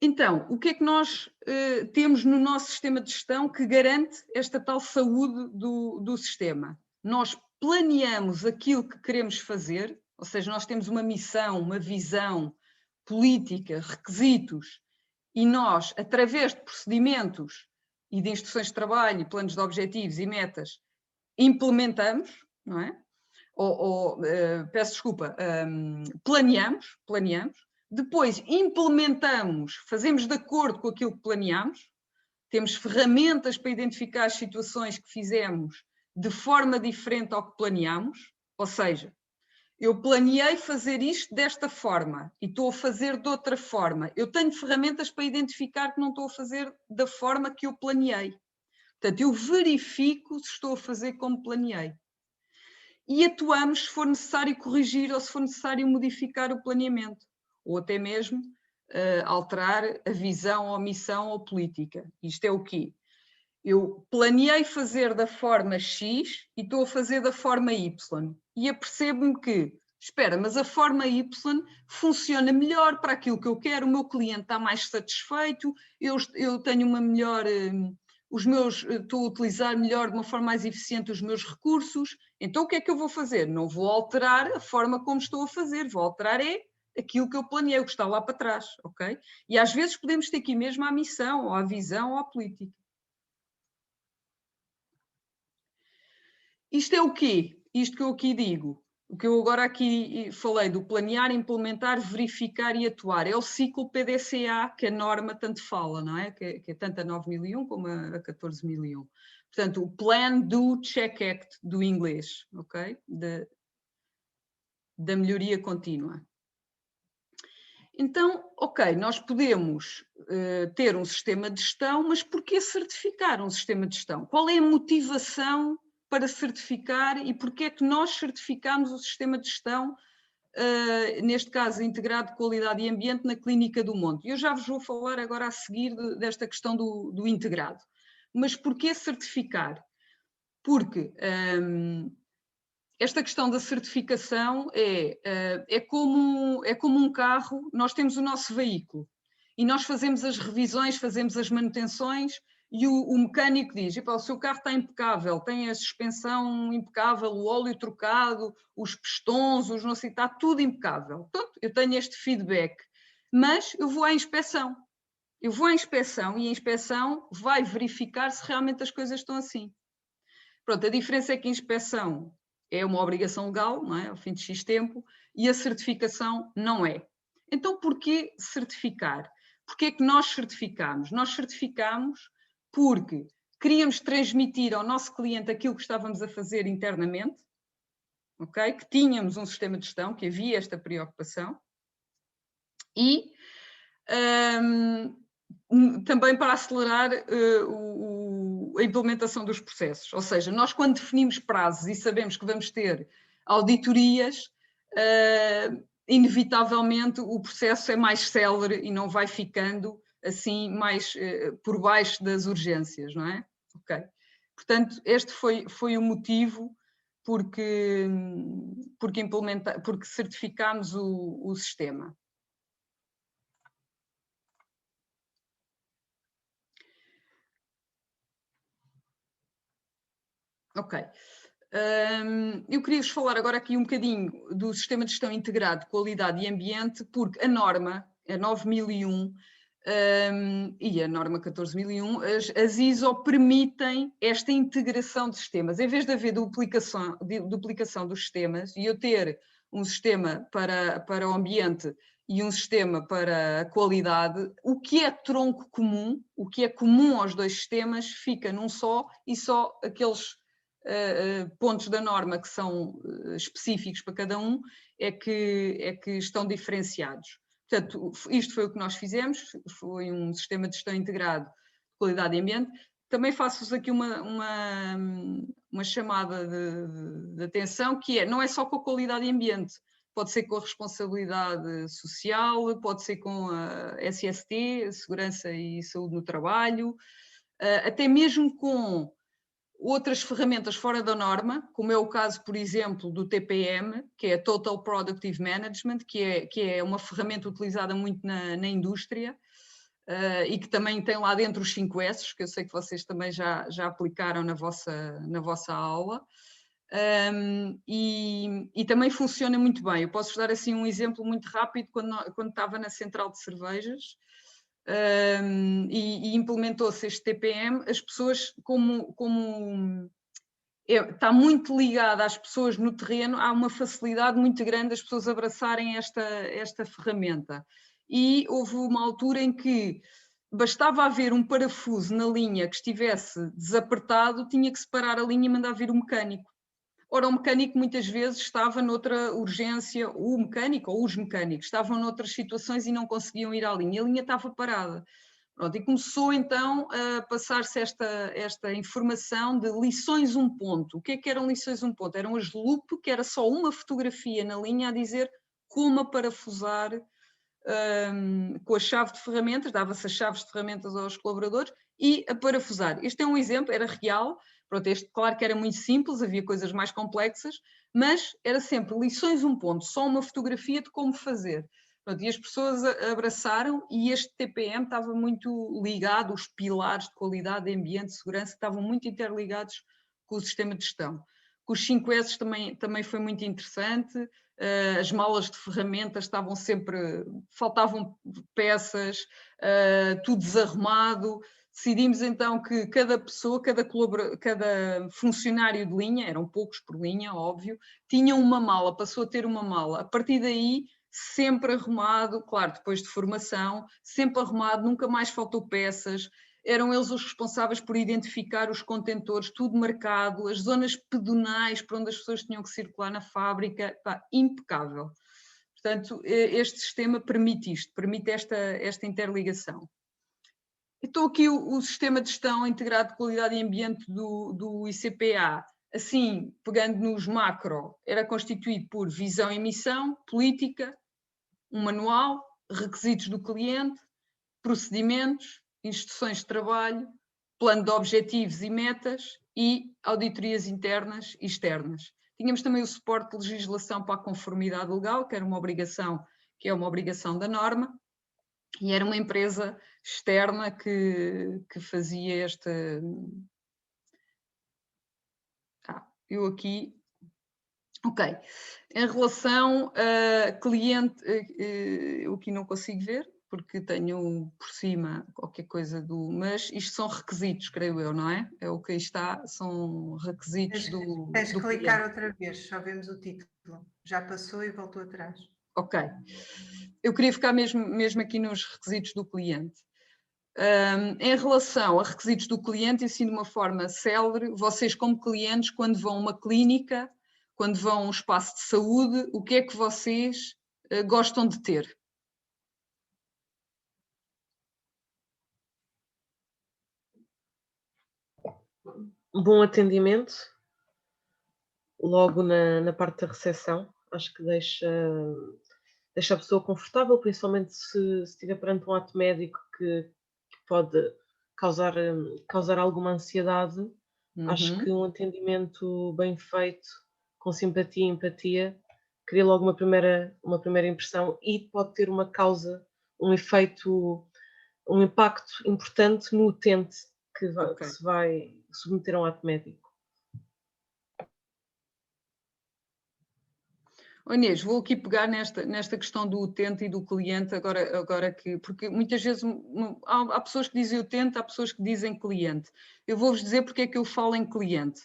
Então, o que é que nós temos no nosso sistema de gestão que garante esta tal saúde do sistema? Nós planeamos aquilo que queremos fazer, ou seja, nós temos uma missão, uma visão política, requisitos, e nós, através de procedimentos e de instruções de trabalho, planos de objetivos e metas, implementamos, não é? Peço desculpa, planeamos, depois implementamos, fazemos de acordo com aquilo que planeamos, temos ferramentas para identificar as situações que fizemos de forma diferente ao que planeamos, ou seja, eu planeei fazer isto desta forma e estou a fazer de outra forma. Eu tenho ferramentas para identificar que não estou a fazer da forma que eu planeei. Portanto, eu verifico se estou a fazer como planeei. E atuamos se for necessário corrigir ou se for necessário modificar o planeamento. Ou até mesmo alterar a visão ou a missão ou política. Isto é o quê? Eu planeei fazer da forma X e estou a fazer da forma Y. E apercebo-me que, espera, mas a forma Y funciona melhor para aquilo que eu quero, o meu cliente está mais satisfeito, eu tenho uma melhor... estou a utilizar melhor, de uma forma mais eficiente, os meus recursos. Então o que é que eu vou fazer? Não vou alterar a forma como estou a fazer, vou alterar aquilo que eu planeei, o que está lá para trás, ok? E às vezes podemos ter aqui mesmo a missão, ou a visão, ou a política. Isto é o quê? Isto que eu aqui digo, o que eu agora aqui falei do planear, implementar, verificar e atuar, é o ciclo PDCA que a norma tanto fala, não é? Que é tanto a 9001 como a 14001. Portanto, o Plan, Do, Check, Act do inglês, ok? Da melhoria contínua. Então, ok, nós podemos ter um sistema de gestão, mas porquê certificar um sistema de gestão? Qual é a motivação para certificar e porquê é que nós certificamos o sistema de gestão, neste caso integrado de qualidade e ambiente, na Clínica do Monte? Eu já vos vou falar agora a seguir desta questão do integrado. Mas porquê certificar? Porque esta questão da certificação é como um carro. Nós temos o nosso veículo e nós fazemos as revisões, fazemos as manutenções e o mecânico diz, o seu carro está impecável, tem a suspensão impecável, o óleo trocado, os pistões, não sei, está tudo impecável. Portanto, eu tenho este feedback, mas eu vou à inspeção. Eu vou à inspeção e a inspeção vai verificar se realmente as coisas estão assim. Pronto, a diferença é que a inspeção é uma obrigação legal, não é? Ao fim de X tempo, e a certificação não é. Então, porquê certificar? Porquê é que nós certificamos? Nós certificamos porque queríamos transmitir ao nosso cliente aquilo que estávamos a fazer internamente, ok? Que tínhamos um sistema de gestão, que havia esta preocupação, e também para acelerar a implementação dos processos. Ou seja, nós quando definimos prazos e sabemos que vamos ter auditorias, inevitavelmente o processo é mais célere e não vai ficando assim mais por baixo das urgências, não é? Ok. Portanto, este foi o motivo porque certificámos o sistema. Ok. Eu queria-vos falar agora aqui um bocadinho do Sistema de Gestão Integrado de Qualidade e Ambiente, porque a norma, a 9001 e a norma 14001, as ISO permitem esta integração de sistemas. Em vez de haver duplicação dos sistemas e eu ter um sistema para o ambiente e um sistema para a qualidade, o que é tronco comum, o que é comum aos dois sistemas, fica num só, e só aqueles pontos da norma que são específicos para cada um é que estão diferenciados. Portanto, isto foi o que nós fizemos, foi um sistema de gestão integrado de qualidade e ambiente. Também faço-vos aqui uma chamada de atenção, que não é só com a qualidade e ambiente, pode ser com a responsabilidade social, pode ser com a SST, Segurança e Saúde no Trabalho, até mesmo com outras ferramentas fora da norma, como é o caso, por exemplo, do TPM, que é Total Productive Management, que é uma ferramenta utilizada muito na indústria, e que também tem lá dentro os 5 S's, que eu sei que vocês também já aplicaram na vossa aula, e também funciona muito bem. Eu posso-vos dar assim um exemplo muito rápido, quando estava na central de cervejas, e implementou-se este TPM, as pessoas, está muito ligada às pessoas no terreno, há uma facilidade muito grande das pessoas abraçarem esta ferramenta. E houve uma altura em que bastava haver um parafuso na linha que estivesse desapertado, tinha que separar a linha e mandar vir o mecânico. Ora, o mecânico muitas vezes estava noutra urgência, o mecânico ou os mecânicos estavam noutras situações e não conseguiam ir à linha, a linha estava parada. Pronto, e começou então a passar-se esta informação de lições um ponto. O que é que eram lições um ponto? Eram as loop, que era só uma fotografia na linha a dizer como a parafusar com a chave de ferramentas, dava-se as chaves de ferramentas aos colaboradores e a parafusar. Este é um exemplo, era real. Pronto, este claro que era muito simples, havia coisas mais complexas, mas era sempre lições um ponto, só uma fotografia de como fazer. Pronto, e as pessoas abraçaram, e este TPM estava muito ligado, os pilares de qualidade, de ambiente, de segurança, estavam muito interligados com o sistema de gestão. Com os 5 S também foi muito interessante, as malas de ferramentas estavam sempre, faltavam peças, tudo desarrumado. Decidimos então que cada pessoa, cada funcionário de linha, eram poucos por linha, óbvio, tinha uma mala, passou a ter uma mala. A partir daí, sempre arrumado, claro, depois de formação, sempre arrumado, nunca mais faltou peças. Eram eles os responsáveis por identificar os contentores, tudo marcado, as zonas pedonais por onde as pessoas tinham que circular na fábrica, impecável. Portanto, este sistema permite isto, permite esta interligação. Então aqui o sistema de gestão integrado de qualidade e ambiente do ICPA, assim, pegando nos macro, era constituído por visão e missão, política, um manual, requisitos do cliente, procedimentos, instruções de trabalho, plano de objetivos e metas e auditorias internas e externas. Tínhamos também o suporte de legislação para a conformidade legal, que era uma obrigação, que é uma obrigação da norma, e era uma empresa externa que fazia esta... eu aqui... Ok. Em relação a cliente, eu aqui não consigo ver, porque tenho por cima qualquer coisa do... Mas isto são requisitos, creio eu, não é? É o que aí está, são requisitos do...
Tens de clicar
cliente.
outra vez, só vemos o título. Já passou e voltou atrás.
Ok. Eu queria ficar mesmo aqui nos requisitos do cliente. Em relação a requisitos do cliente, e assim de uma forma célere, vocês como clientes, quando vão a uma clínica, quando vão a um espaço de saúde, o que é que vocês gostam de ter?
Bom atendimento, logo na parte da recepção, acho que deixa a pessoa confortável, principalmente se estiver perante um ato médico que pode causar alguma ansiedade. Acho que um atendimento bem feito, com simpatia e empatia, cria logo uma primeira impressão e pode ter um efeito, um impacto importante no utente que se vai submeter a um ato médico.
Inês, vou aqui pegar nesta questão do utente e do cliente, agora que, porque muitas vezes há pessoas que dizem utente, há pessoas que dizem cliente. Eu vou-vos dizer porque é que eu falo em cliente.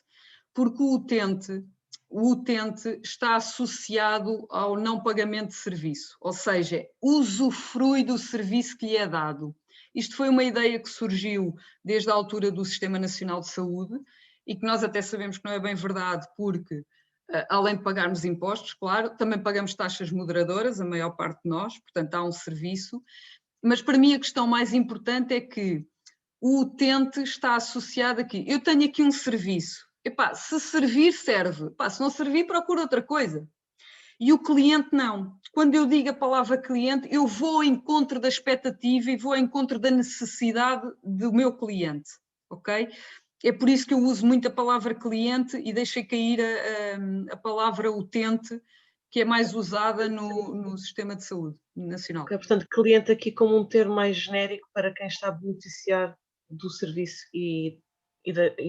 Porque o utente, o utente está associado ao não pagamento de serviço, ou seja, usufrui do serviço que lhe é dado. Isto foi uma ideia que surgiu desde a altura do Sistema Nacional de Saúde e que nós até sabemos que não é bem verdade, porque além de pagarmos impostos, claro, também pagamos taxas moderadoras, a maior parte de nós, portanto há um serviço, mas para mim a questão mais importante é que o utente está associado aqui. Eu tenho aqui um serviço, epá, se servir serve, epá, se não servir procura outra coisa. E o cliente não. Quando eu digo a palavra cliente, eu vou ao encontro da expectativa e vou ao encontro da necessidade do meu cliente, ok? É por isso que eu uso muito a palavra cliente e deixei cair a palavra utente, que é mais usada no sistema de saúde nacional.
Okay, portanto, cliente aqui como um termo mais genérico para quem está a beneficiar do serviço e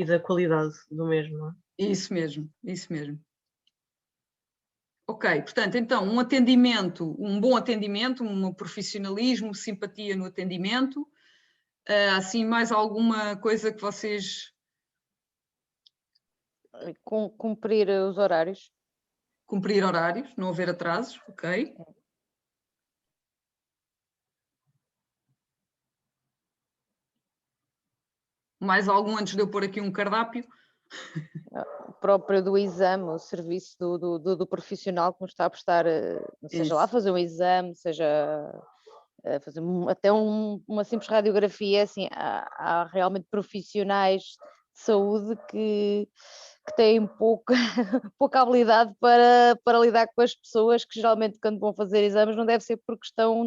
da qualidade do mesmo, não é?
Isso mesmo, isso mesmo. Ok, portanto, então, um atendimento, um bom atendimento, um profissionalismo, simpatia no atendimento. Assim, mais alguma coisa que vocês...
Cumprir os horários.
Cumprir horários, não haver atrasos, ok. Mais algum antes de eu pôr aqui um cardápio?
O próprio do exame, o serviço do profissional que nos está a prestar, seja lá fazer um exame, seja fazer até uma simples radiografia, assim, há realmente profissionais de saúde que têm pouca habilidade para lidar com as pessoas, que geralmente quando vão fazer exames não deve ser porque estão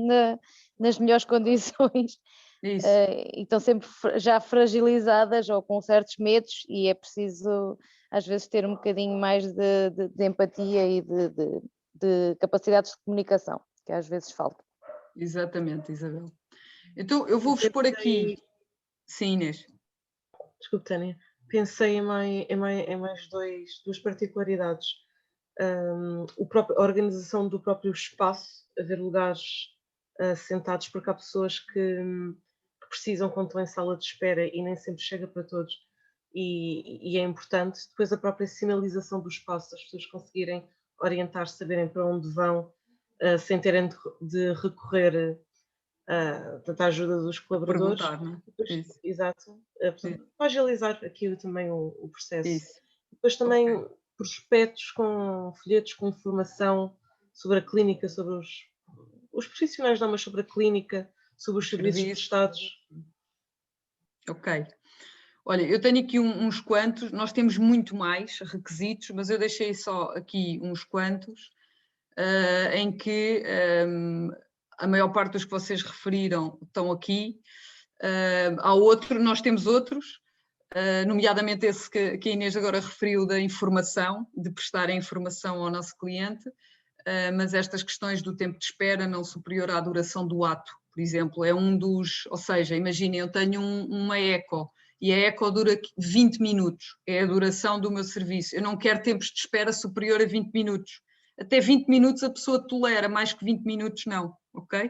nas melhores condições.
Isso.
E estão sempre já fragilizadas ou com certos medos, e é preciso às vezes ter um bocadinho mais de empatia e de capacidades de comunicação, que às vezes falta.
Exatamente, Isabel. Então eu vou-vos pôr aqui... Sim, Inês.
Desculpe, Tânia. Pensei em mais duas particularidades. A organização do próprio espaço, haver lugares sentados, porque há pessoas que precisam quando estão em sala de espera e nem sempre chega para todos, e é importante. Depois a própria sinalização do espaço, as pessoas conseguirem orientar-se, saberem para onde vão, sem terem de recorrer à ajuda dos colaboradores.
Perguntar, não é?
Depois, exato. Portanto, para agilizar aqui também o processo.
Isso.
Depois também prospectos com folhetos com informação sobre a clínica, sobre os profissionais não, mas sobre a clínica, sobre os serviços prestados.
Ok. Olha, eu tenho aqui uns quantos, nós temos muito mais requisitos, mas eu deixei só aqui uns quantos, em que a maior parte dos que vocês referiram estão aqui. Há outro, nós temos outros, nomeadamente esse que a Inês agora referiu, da informação, de prestar a informação ao nosso cliente, mas estas questões do tempo de espera não superior à duração do ato, por exemplo, é um dos, ou seja, imaginem, eu tenho uma eco, e a eco dura 20 minutos, é a duração do meu serviço. Eu não quero tempos de espera superior a 20 minutos. Até 20 minutos a pessoa tolera, mais que 20 minutos não, ok?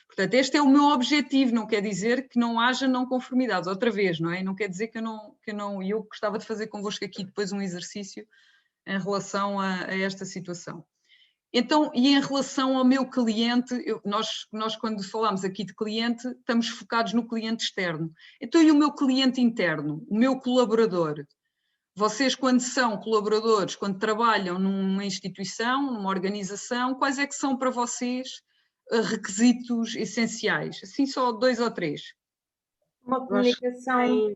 Portanto, este é o meu objetivo, não quer dizer que não haja não conformidades, outra vez, não é? Não quer dizer que eu gostava de fazer convosco aqui depois um exercício em relação a esta situação. Então, e em relação ao meu cliente, nós quando falamos aqui de cliente, estamos focados no cliente externo. Então, e o meu cliente interno, o meu colaborador? Vocês, quando são colaboradores, quando trabalham numa instituição, numa organização, quais é que são para vocês requisitos essenciais? Assim, só 2 ou 3.
Uma comunicação...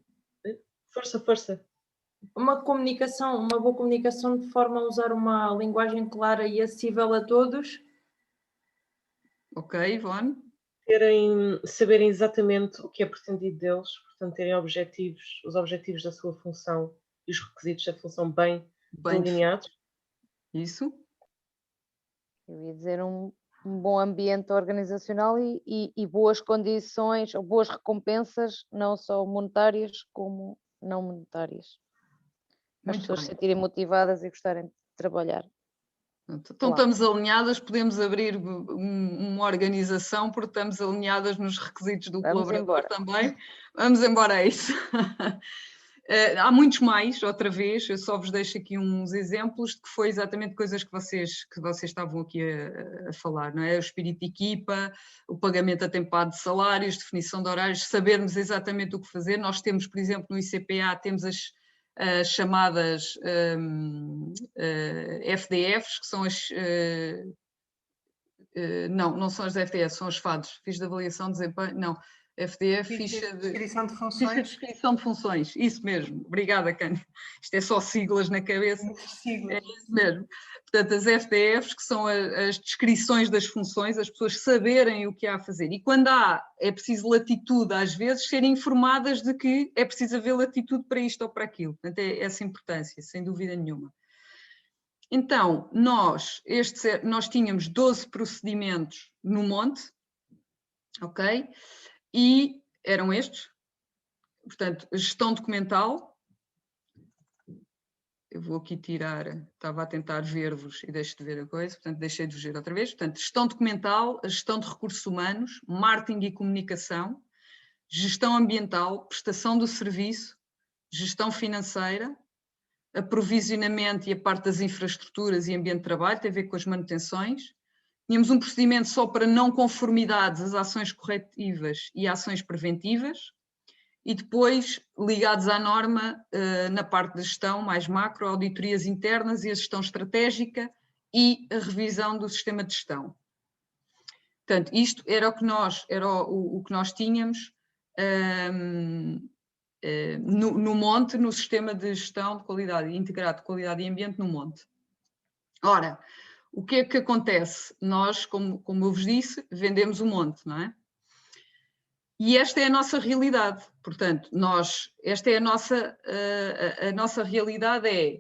Força.
Uma boa comunicação de forma a usar uma linguagem clara e acessível a todos.
Ok, Ivone.
Saberem exatamente o que é pretendido deles, portanto, terem os objetivos da sua função e os requisitos da função bem delineados.
Isso.
Eu ia dizer um bom ambiente organizacional e boas condições, ou boas recompensas, não só monetárias como não monetárias. As pessoas se sentirem motivadas e gostarem de trabalhar.
Então estamos alinhadas, podemos abrir uma organização porque estamos alinhadas nos requisitos do colaborador também. Vamos embora a isso. Há muitos mais, outra vez, eu só vos deixo aqui uns exemplos de que foi exatamente coisas que vocês estavam aqui a falar, não é? O espírito de equipa, o pagamento atempado de salários, definição de horários, sabermos exatamente o que fazer. Nós temos, por exemplo, no ICPA, temos as chamadas FDFs, que são as... não são as FDFs, são as FADs, fiz de avaliação de desempenho, não. FDF, ficha de
descrição de funções.
Ficha de descrição de funções, isso mesmo. Obrigada, Cândida. Isto é só siglas na cabeça.
Siglas.
É isso mesmo. Portanto, as FDFs, que são as descrições das funções, as pessoas saberem o que há a fazer. E quando é preciso latitude, às vezes, serem informadas de que é preciso haver latitude para isto ou para aquilo. Portanto, é essa importância, sem dúvida nenhuma. Então, nós tínhamos 12 procedimentos no monte, ok? E eram estes, portanto, gestão documental, eu vou aqui tirar, estava a tentar ver-vos e deixo de ver a coisa, portanto deixei de vos ver outra vez, portanto, gestão documental, a gestão de recursos humanos, marketing e comunicação, gestão ambiental, prestação do serviço, gestão financeira, aprovisionamento e a parte das infraestruturas e ambiente de trabalho, tem a ver com as manutenções. Tínhamos um procedimento só para não conformidades, as ações corretivas e ações preventivas, e depois, ligados à norma, na parte da gestão mais macro, auditorias internas e a gestão estratégica e a revisão do sistema de gestão. Portanto, isto era o que nós tínhamos no monte, no sistema de gestão de qualidade, integrado de qualidade e ambiente no monte. Ora, o que é que acontece? Nós, como eu vos disse, vendemos o monte, não é? E esta é a nossa realidade. Portanto, esta é a nossa realidade é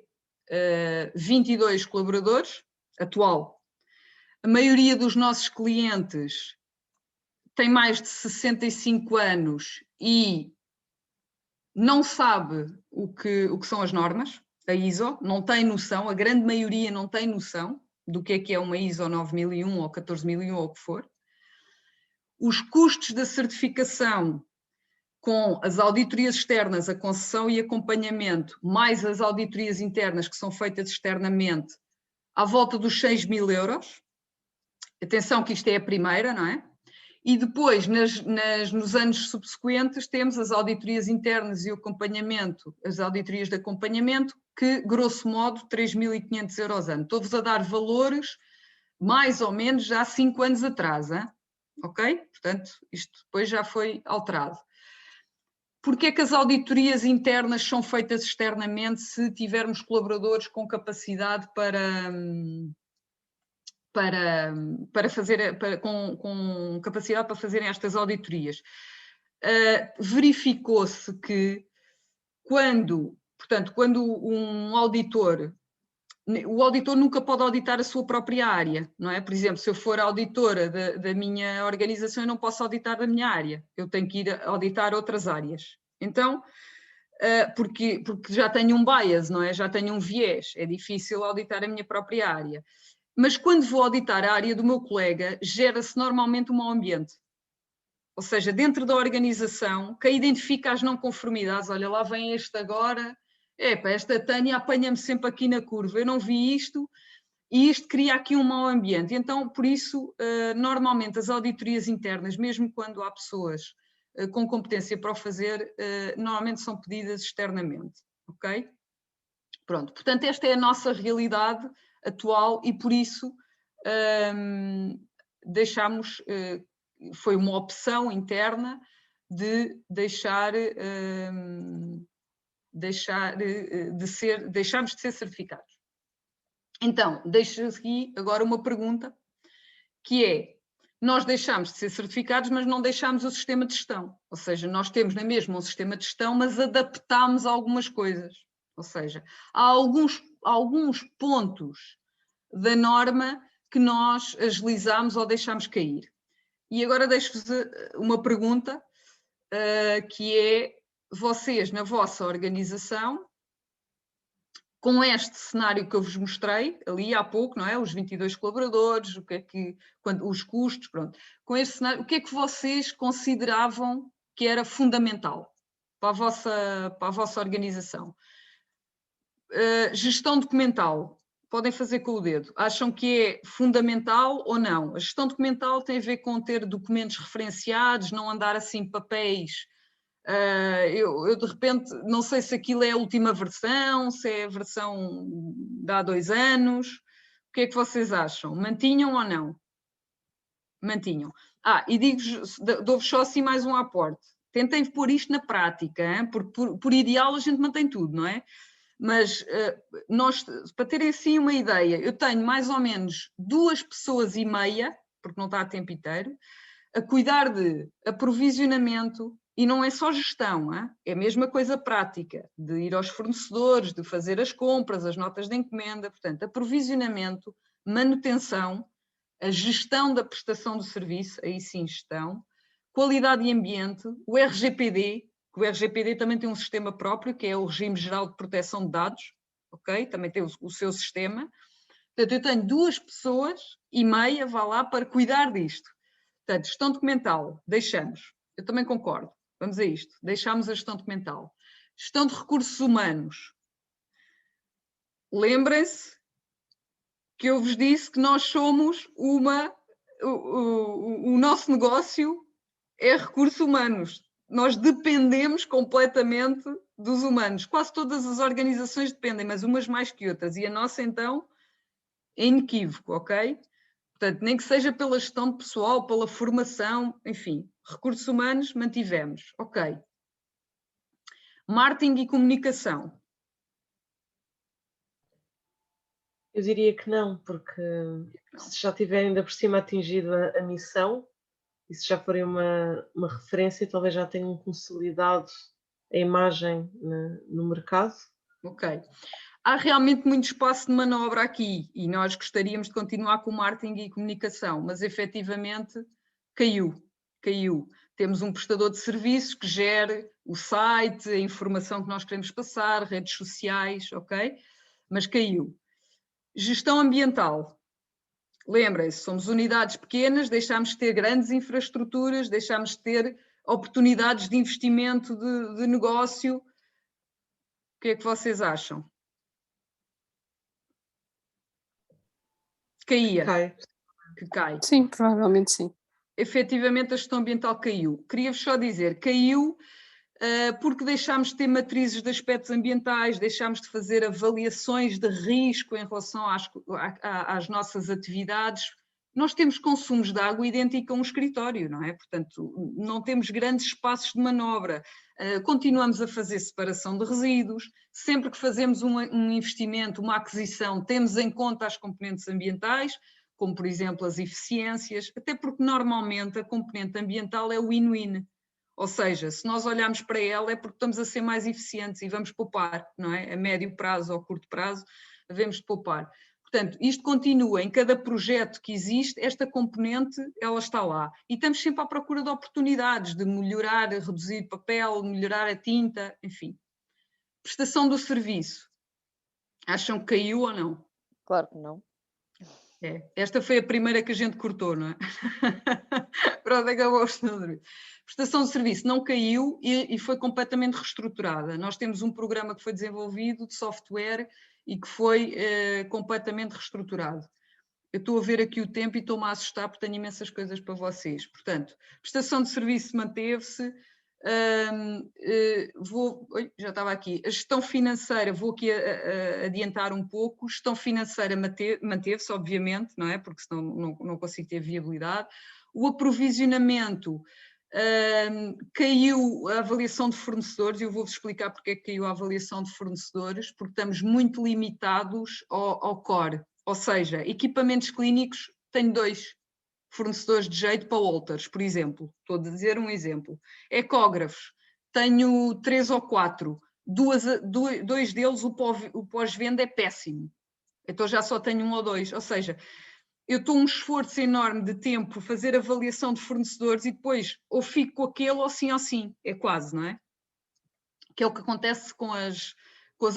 22 colaboradores, atual. A maioria dos nossos clientes tem mais de 65 anos e não sabe o que são as normas, a ISO, não tem noção, a grande maioria não tem noção do que é uma ISO 9001 ou 14001 ou o que for. Os custos da certificação com as auditorias externas, a concessão e acompanhamento, mais as auditorias internas que são feitas externamente, à volta dos 6.000 euros. Atenção que isto é a primeira, não é? E depois, nos anos subsequentes, temos as auditorias internas e o acompanhamento, as auditorias de acompanhamento, que, grosso modo, 3.500 euros ano. Estou-vos a dar valores, mais ou menos, já há 5 anos atrás, hein? Ok? Portanto, isto depois já foi alterado. Porquê é que as auditorias internas são feitas externamente se tivermos colaboradores com capacidade com capacidade para fazerem estas auditorias? Verificou-se que quando um auditor... O auditor nunca pode auditar a sua própria área, não é? Por exemplo, se eu for auditora da minha organização, eu não posso auditar da minha área, eu tenho que ir auditar outras áreas. Então, porque já tenho um bias, não é? Já tenho um viés, é difícil auditar a minha própria área. Mas quando vou auditar a área do meu colega, gera-se normalmente um mau ambiente. Ou seja, dentro da organização, quem identifica as não conformidades, olha, lá vem este agora... esta Tânia apanha-me sempre aqui na curva, eu não vi isto, e isto cria aqui um mau ambiente. Então, por isso, normalmente as auditorias internas, mesmo quando há pessoas com competência para o fazer, normalmente são pedidas externamente, ok? Pronto, portanto, esta é a nossa realidade atual e por isso foi uma opção interna de deixarmos de ser certificados. Então, deixo aqui agora uma pergunta, que é, nós deixamos de ser certificados, mas não deixamos o sistema de gestão. Ou seja, nós temos na mesma um sistema de gestão, mas adaptámos algumas coisas. Ou seja, há alguns pontos da norma que nós agilizámos ou deixámos cair. E agora deixo-vos uma pergunta, que é, vocês, na vossa organização, com este cenário que eu vos mostrei ali há pouco, não é? Os 22 colaboradores, os custos, pronto. Com este cenário, o que é que vocês consideravam que era fundamental? para a vossa organização. Gestão documental. Podem fazer com o dedo. Acham que é fundamental ou não? A gestão documental tem a ver com ter documentos referenciados, não andar assim papéis. Eu de repente não sei se aquilo é a última versão, se é a versão de há 2 anos. O que é que vocês acham? Mantinham ou não? Mantinham. E dou-vos só assim mais um aporte. Tentem pôr isto na prática, hein? Por ideal a gente mantém tudo, não é? Mas nós, para terem assim uma ideia, eu tenho mais ou menos 2,5 pessoas, porque não está a tempo inteiro, a cuidar de aprovisionamento, e não é só gestão, é a mesma coisa prática, de ir aos fornecedores, de fazer as compras, as notas de encomenda, portanto, aprovisionamento, manutenção, a gestão da prestação do serviço, aí sim gestão, qualidade e ambiente, o RGPD, que o RGPD também tem um sistema próprio, que é o Regime Geral de Proteção de Dados, ok? Também tem o seu sistema. Portanto, eu tenho 2,5 pessoas, vá lá, para cuidar disto. Portanto, gestão documental, deixamos. Eu também concordo. Vamos a isto. Deixamos a gestão documental. Gestão de recursos humanos. Lembrem-se que eu vos disse que nós somos o nosso negócio é recursos humanos. Nós dependemos completamente dos humanos. Quase todas as organizações dependem, mas umas mais que outras. E a nossa, então, é inequívoco, ok? Portanto, nem que seja pela gestão de pessoal, pela formação, enfim. Recursos humanos, mantivemos. Ok. Marketing e comunicação.
Eu diria que não, porque se já tiverem ainda por cima atingido a missão, e se já forem uma referência, talvez já tenham consolidado a imagem no mercado.
Ok. Há realmente muito espaço de manobra aqui e nós gostaríamos de continuar com o marketing e comunicação, mas efetivamente caiu. Temos um prestador de serviços que gere o site, a informação que nós queremos passar, redes sociais, ok? Mas caiu. Gestão ambiental. Lembrem-se, somos unidades pequenas, deixámos de ter grandes infraestruturas, deixámos de ter oportunidades de investimento de negócio. O que é que vocês acham? Caía. Que cai.
Sim, provavelmente sim.
Efetivamente a gestão ambiental caiu. Queria-vos só dizer, caiu porque deixámos de ter matrizes de aspectos ambientais, deixámos de fazer avaliações de risco em relação às nossas atividades. Nós temos consumos de água idênticos a um escritório, não é? Portanto, não temos grandes espaços de manobra. Continuamos a fazer separação de resíduos. Sempre que fazemos um investimento, uma aquisição, temos em conta as componentes ambientais, como, por exemplo, as eficiências, até porque normalmente a componente ambiental é win-win. Ou seja, se nós olharmos para ela é porque estamos a ser mais eficientes e vamos poupar, não é? A médio prazo ou curto prazo, devemos de poupar. Portanto, isto continua, em cada projeto que existe, esta componente, ela está lá. E estamos sempre à procura de oportunidades, de melhorar, reduzir papel, melhorar a tinta, enfim. Prestação do serviço. Acham que caiu ou não?
Claro que não.
Esta foi a primeira que a gente cortou, não é? Pronto, acabou a prestação de serviço. Prestação de serviço não caiu e foi completamente reestruturada. Nós temos um programa que foi desenvolvido de software e que foi completamente reestruturado. Eu estou a ver aqui o tempo e estou-me a assustar porque tenho imensas coisas para vocês. Portanto, prestação de serviço manteve-se. Já estava aqui. A gestão financeira, vou aqui adiantar um pouco. A gestão financeira manteve-se, obviamente, não é? Porque senão não consigo ter viabilidade. O aprovisionamento caiu a avaliação de fornecedores, e eu vou-vos explicar porque é que caiu a avaliação de fornecedores, porque estamos muito limitados ao core, ou seja, equipamentos clínicos, tenho 2 fornecedores de jeito para Walters, por exemplo, estou a dizer um exemplo. Ecógrafos, tenho 3 ou 4, 2 deles o pós-venda é péssimo, então já só tenho 1 ou 2, ou seja, eu estou um esforço enorme de tempo a fazer avaliação de fornecedores e depois ou fico com aquele ou sim, é quase, não é? Que é o que acontece com as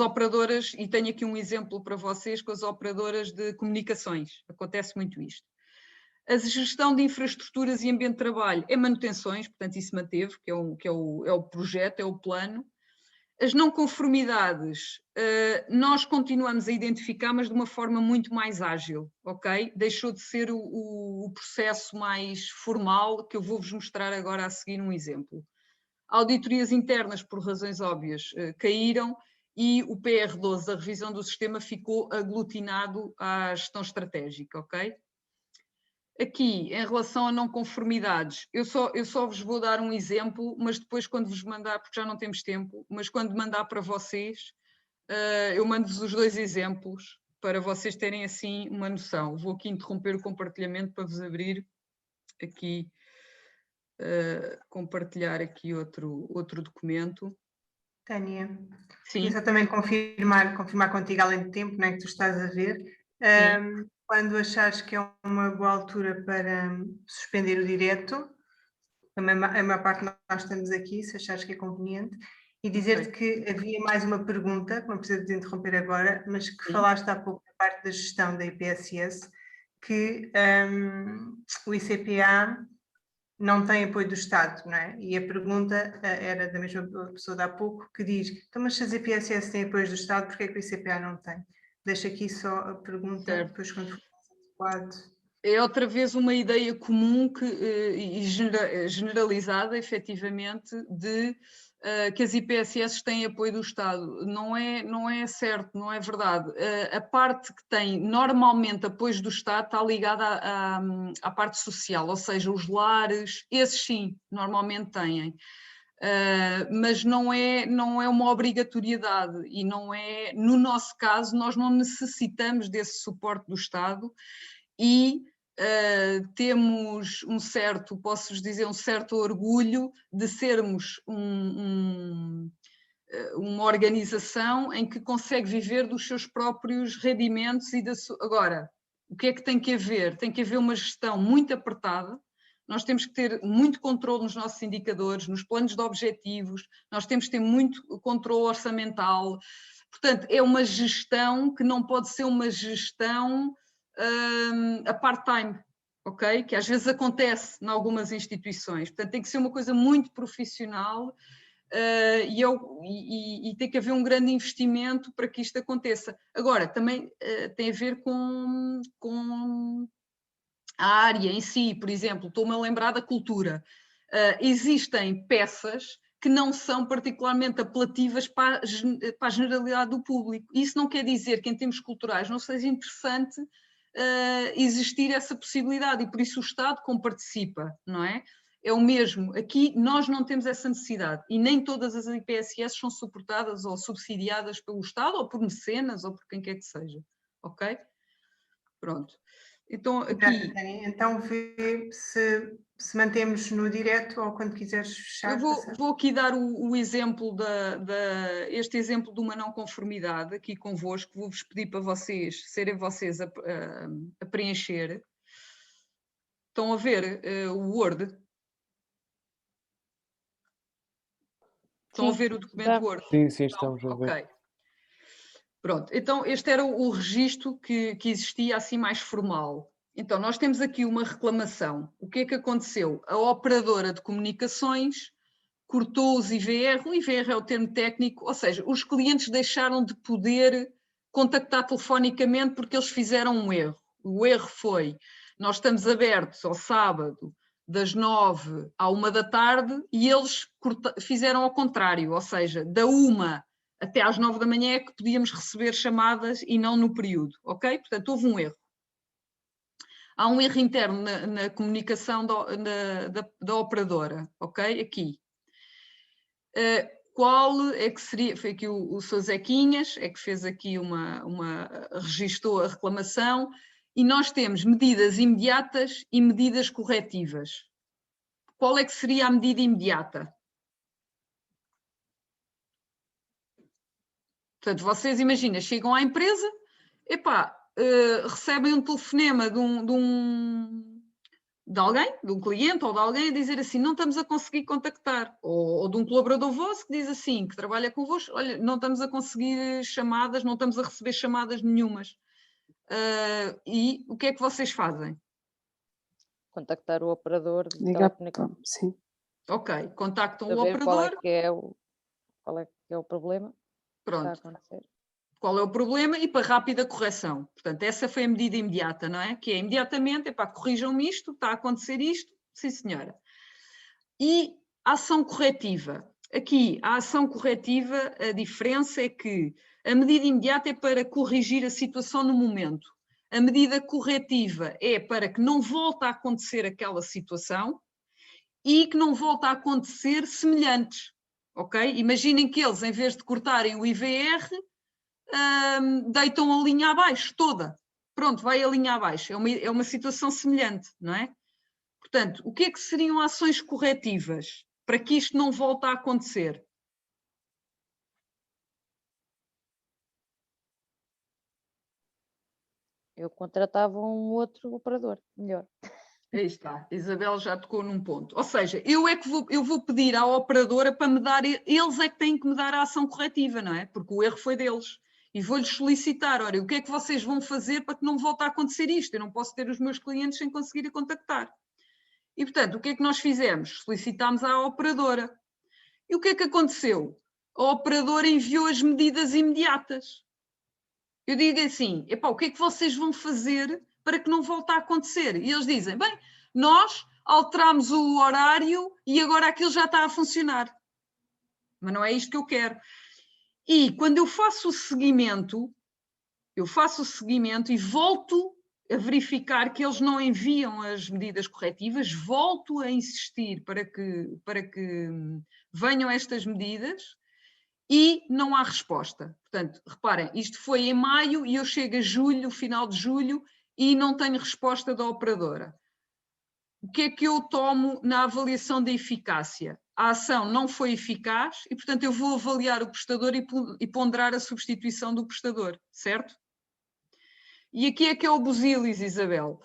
operadoras, e tenho aqui um exemplo para vocês, com as operadoras de comunicações, acontece muito isto. A gestão de infraestruturas e ambiente de trabalho é manutenções, portanto isso manteve, que é o projeto, é o plano. As não conformidades, nós continuamos a identificar, mas de uma forma muito mais ágil, ok? Deixou de ser o processo mais formal, que eu vou-vos mostrar agora a seguir um exemplo. Auditorias internas, por razões óbvias, caíram e o PR12, a revisão do sistema, ficou aglutinado à gestão estratégica, ok? Aqui, em relação a não conformidades, eu só vos vou dar um exemplo, mas depois quando vos mandar, porque já não temos tempo, mas quando mandar para vocês, eu mando-vos os 2 exemplos para vocês terem assim uma noção. Vou aqui interromper o compartilhamento para vos abrir aqui, compartilhar aqui outro documento.
Tânia,
Sim.
queria só também confirmar contigo, além do tempo, não é, que tu estás a ver, quando achares que é uma boa altura para suspender o direto, a maior parte de nós estamos aqui, se achares que é conveniente, e dizer-te que havia mais uma pergunta, que não preciso de interromper agora, mas que falaste há pouco da parte da gestão da IPSS, que o ICPA não tem apoio do Estado, não é? E a pergunta era da mesma pessoa de há pouco, que diz, então mas se as IPSS têm apoio do Estado, porquê que o ICPA não tem? Deixo aqui só a pergunta,
certo.
Depois quando for adequado.
É outra vez uma ideia comum e generalizada, efetivamente, de que as IPSS têm apoio do Estado. Não é certo, não é verdade. A parte que tem normalmente apoio do Estado está ligada à parte social, ou seja, os lares, esses sim, normalmente têm. Mas não é uma obrigatoriedade e não é, no nosso caso, nós não necessitamos desse suporte do Estado e temos posso-vos dizer, um certo orgulho de sermos uma organização em que consegue viver dos seus próprios rendimentos e Agora, o que é que tem que haver? Tem que haver uma gestão muito apertada, nós temos que ter muito controle nos nossos indicadores, nos planos de objetivos, nós temos que ter muito controle orçamental, portanto, é uma gestão que não pode ser uma gestão a part-time, ok? Que às vezes acontece em algumas instituições. Portanto, tem que ser uma coisa muito profissional e tem que haver um grande investimento para que isto aconteça. Agora, também tem a ver com a área em si, por exemplo, estou-me a lembrar da cultura. Existem peças que não são particularmente apelativas para a generalidade do público. Isso não quer dizer que em termos culturais não seja interessante existir essa possibilidade e por isso o Estado como participa, não é? É o mesmo, aqui nós não temos essa necessidade e nem todas as IPSS são suportadas ou subsidiadas pelo Estado ou por mecenas ou por quem quer que seja, ok? Pronto. Então aqui...
Então vê se mantemos no direto ou quando quiseres fechar.
Eu vou aqui dar o exemplo este exemplo de uma não conformidade aqui convosco, vou-vos pedir para serem vocês a preencher. Estão a ver o Word? Estão a ver o documento Word?
Sim, estamos a ver.
Ok. Pronto, então este era o registro que existia assim mais formal. Então nós temos aqui uma reclamação. O que é que aconteceu? A operadora de comunicações cortou os IVR, o IVR é o termo técnico, ou seja, os clientes deixaram de poder contactar telefonicamente porque eles fizeram um erro. O erro foi, nós estamos abertos ao sábado das 9 à 1 da tarde e eles fizeram ao contrário, ou seja, da 1 até às 9 da manhã é que podíamos receber chamadas e não no período, ok? Portanto, houve um erro. Há um erro interno na comunicação da operadora, ok? Aqui. Qual é que seria? Foi aqui o Sr. Zequinhas, é que fez aqui registou a reclamação, e nós temos medidas imediatas e medidas corretivas. Qual é que seria a medida imediata? Portanto, vocês imaginam, chegam à empresa, recebem um telefonema de alguém, de um cliente ou de alguém a dizer assim, não estamos a conseguir contactar, ou de um colaborador vosso que diz assim, que trabalha convosco, olha, não estamos a conseguir chamadas, não estamos a receber chamadas nenhumas. E o que é que vocês fazem?
contactar o operador de
Ligar,
telecomunicações
sim.
Ok, contactam
para
o
ver qual é
operador,
que é qual é que é o problema que está a
pronto,
acontecer.
qual é o problema e para rápida correção. Portanto, essa foi a medida imediata, não é? Que é imediatamente, corrijam-me isto, está a acontecer isto, sim senhora. E a ação corretiva. Aqui, a ação corretiva, a diferença é que a medida imediata é para corrigir a situação no momento. A medida corretiva é para que não volte a acontecer aquela situação e que não volte a acontecer semelhantes. Ok? Imaginem que eles, em vez de cortarem o IVR, deitam a linha abaixo toda. Pronto, vai a linha abaixo. É uma situação semelhante, não é? Portanto, o que é que seriam ações corretivas para que isto não volte a acontecer?
Eu contratava um outro operador, melhor.
Aí está, a Isabel já tocou num ponto. Ou seja, eu vou pedir à operadora para me dar, eles é que têm que me dar a ação corretiva, não é? Porque o erro foi deles. E vou-lhes solicitar, olha, o que é que vocês vão fazer para que não volte a acontecer isto? Eu não posso ter os meus clientes sem conseguir contactar. E, portanto, o que é que nós fizemos? Solicitámos à operadora. E o que é que aconteceu? A operadora enviou as medidas imediatas. Eu digo assim, epá, o que é que vocês vão fazer para que não volte a acontecer? E eles dizem, bem, nós alterámos o horário e agora aquilo já está a funcionar. Mas não é isto que eu quero. E quando eu faço o seguimento e volto a verificar que eles não enviam as medidas corretivas, volto a insistir para que venham estas medidas e não há resposta. Portanto, reparem, isto foi em maio e eu chego a julho, final de julho, e não tenho resposta da operadora. O que é que eu tomo na avaliação da eficácia? A ação não foi eficaz e, portanto, eu vou avaliar o prestador e ponderar a substituição do prestador, certo? E aqui é que é o busilis, Isabel.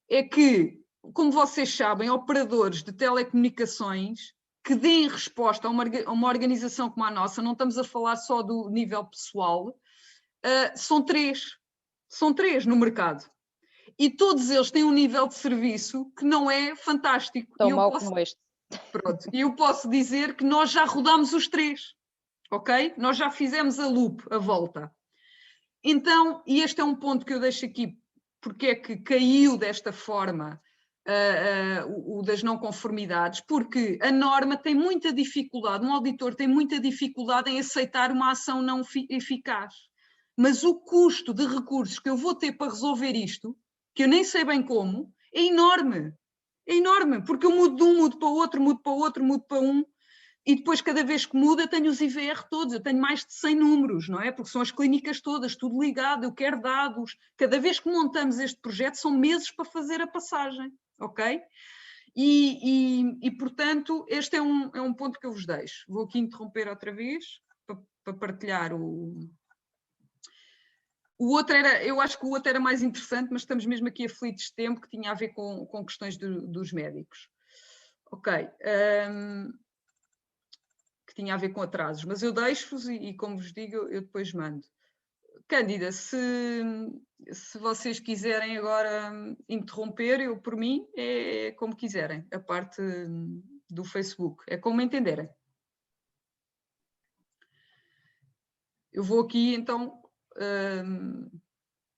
É que, como vocês sabem, operadores de telecomunicações que deem resposta a uma organização como a nossa, não estamos a falar só do nível pessoal, são três no mercado. E todos eles têm um nível de serviço que não é fantástico.
Tão mau como este.
Pronto, e eu posso dizer que nós já rodámos os três, ok? Nós já fizemos a loop, a volta. Então, e este é um ponto que eu deixo aqui, porque é que caiu desta forma o das não conformidades, porque a norma tem muita dificuldade, um auditor tem muita dificuldade em aceitar uma ação não eficaz. Mas o custo de recursos que eu vou ter para resolver isto, que eu nem sei bem como, é enorme. É enorme, porque eu mudo de um, mudo para o outro, mudo para o outro, mudo para um, e depois cada vez que muda eu tenho os IVR todos, eu tenho mais de 100 números, não é? Porque são as clínicas todas, tudo ligado, eu quero dados. Cada vez que montamos este projeto são meses para fazer a passagem, ok? E portanto, este é um ponto que eu vos deixo. Vou aqui interromper outra vez para partilhar o outro eu acho que o outro era mais interessante, mas estamos mesmo aqui aflitos de tempo, que tinha a ver com questões dos médicos. Ok. Que tinha a ver com atrasos, mas eu deixo-vos e como vos digo, eu depois mando. Cândida, se vocês quiserem agora interromper, eu por mim é como quiserem, a parte do Facebook, é como entenderem. Eu vou aqui então,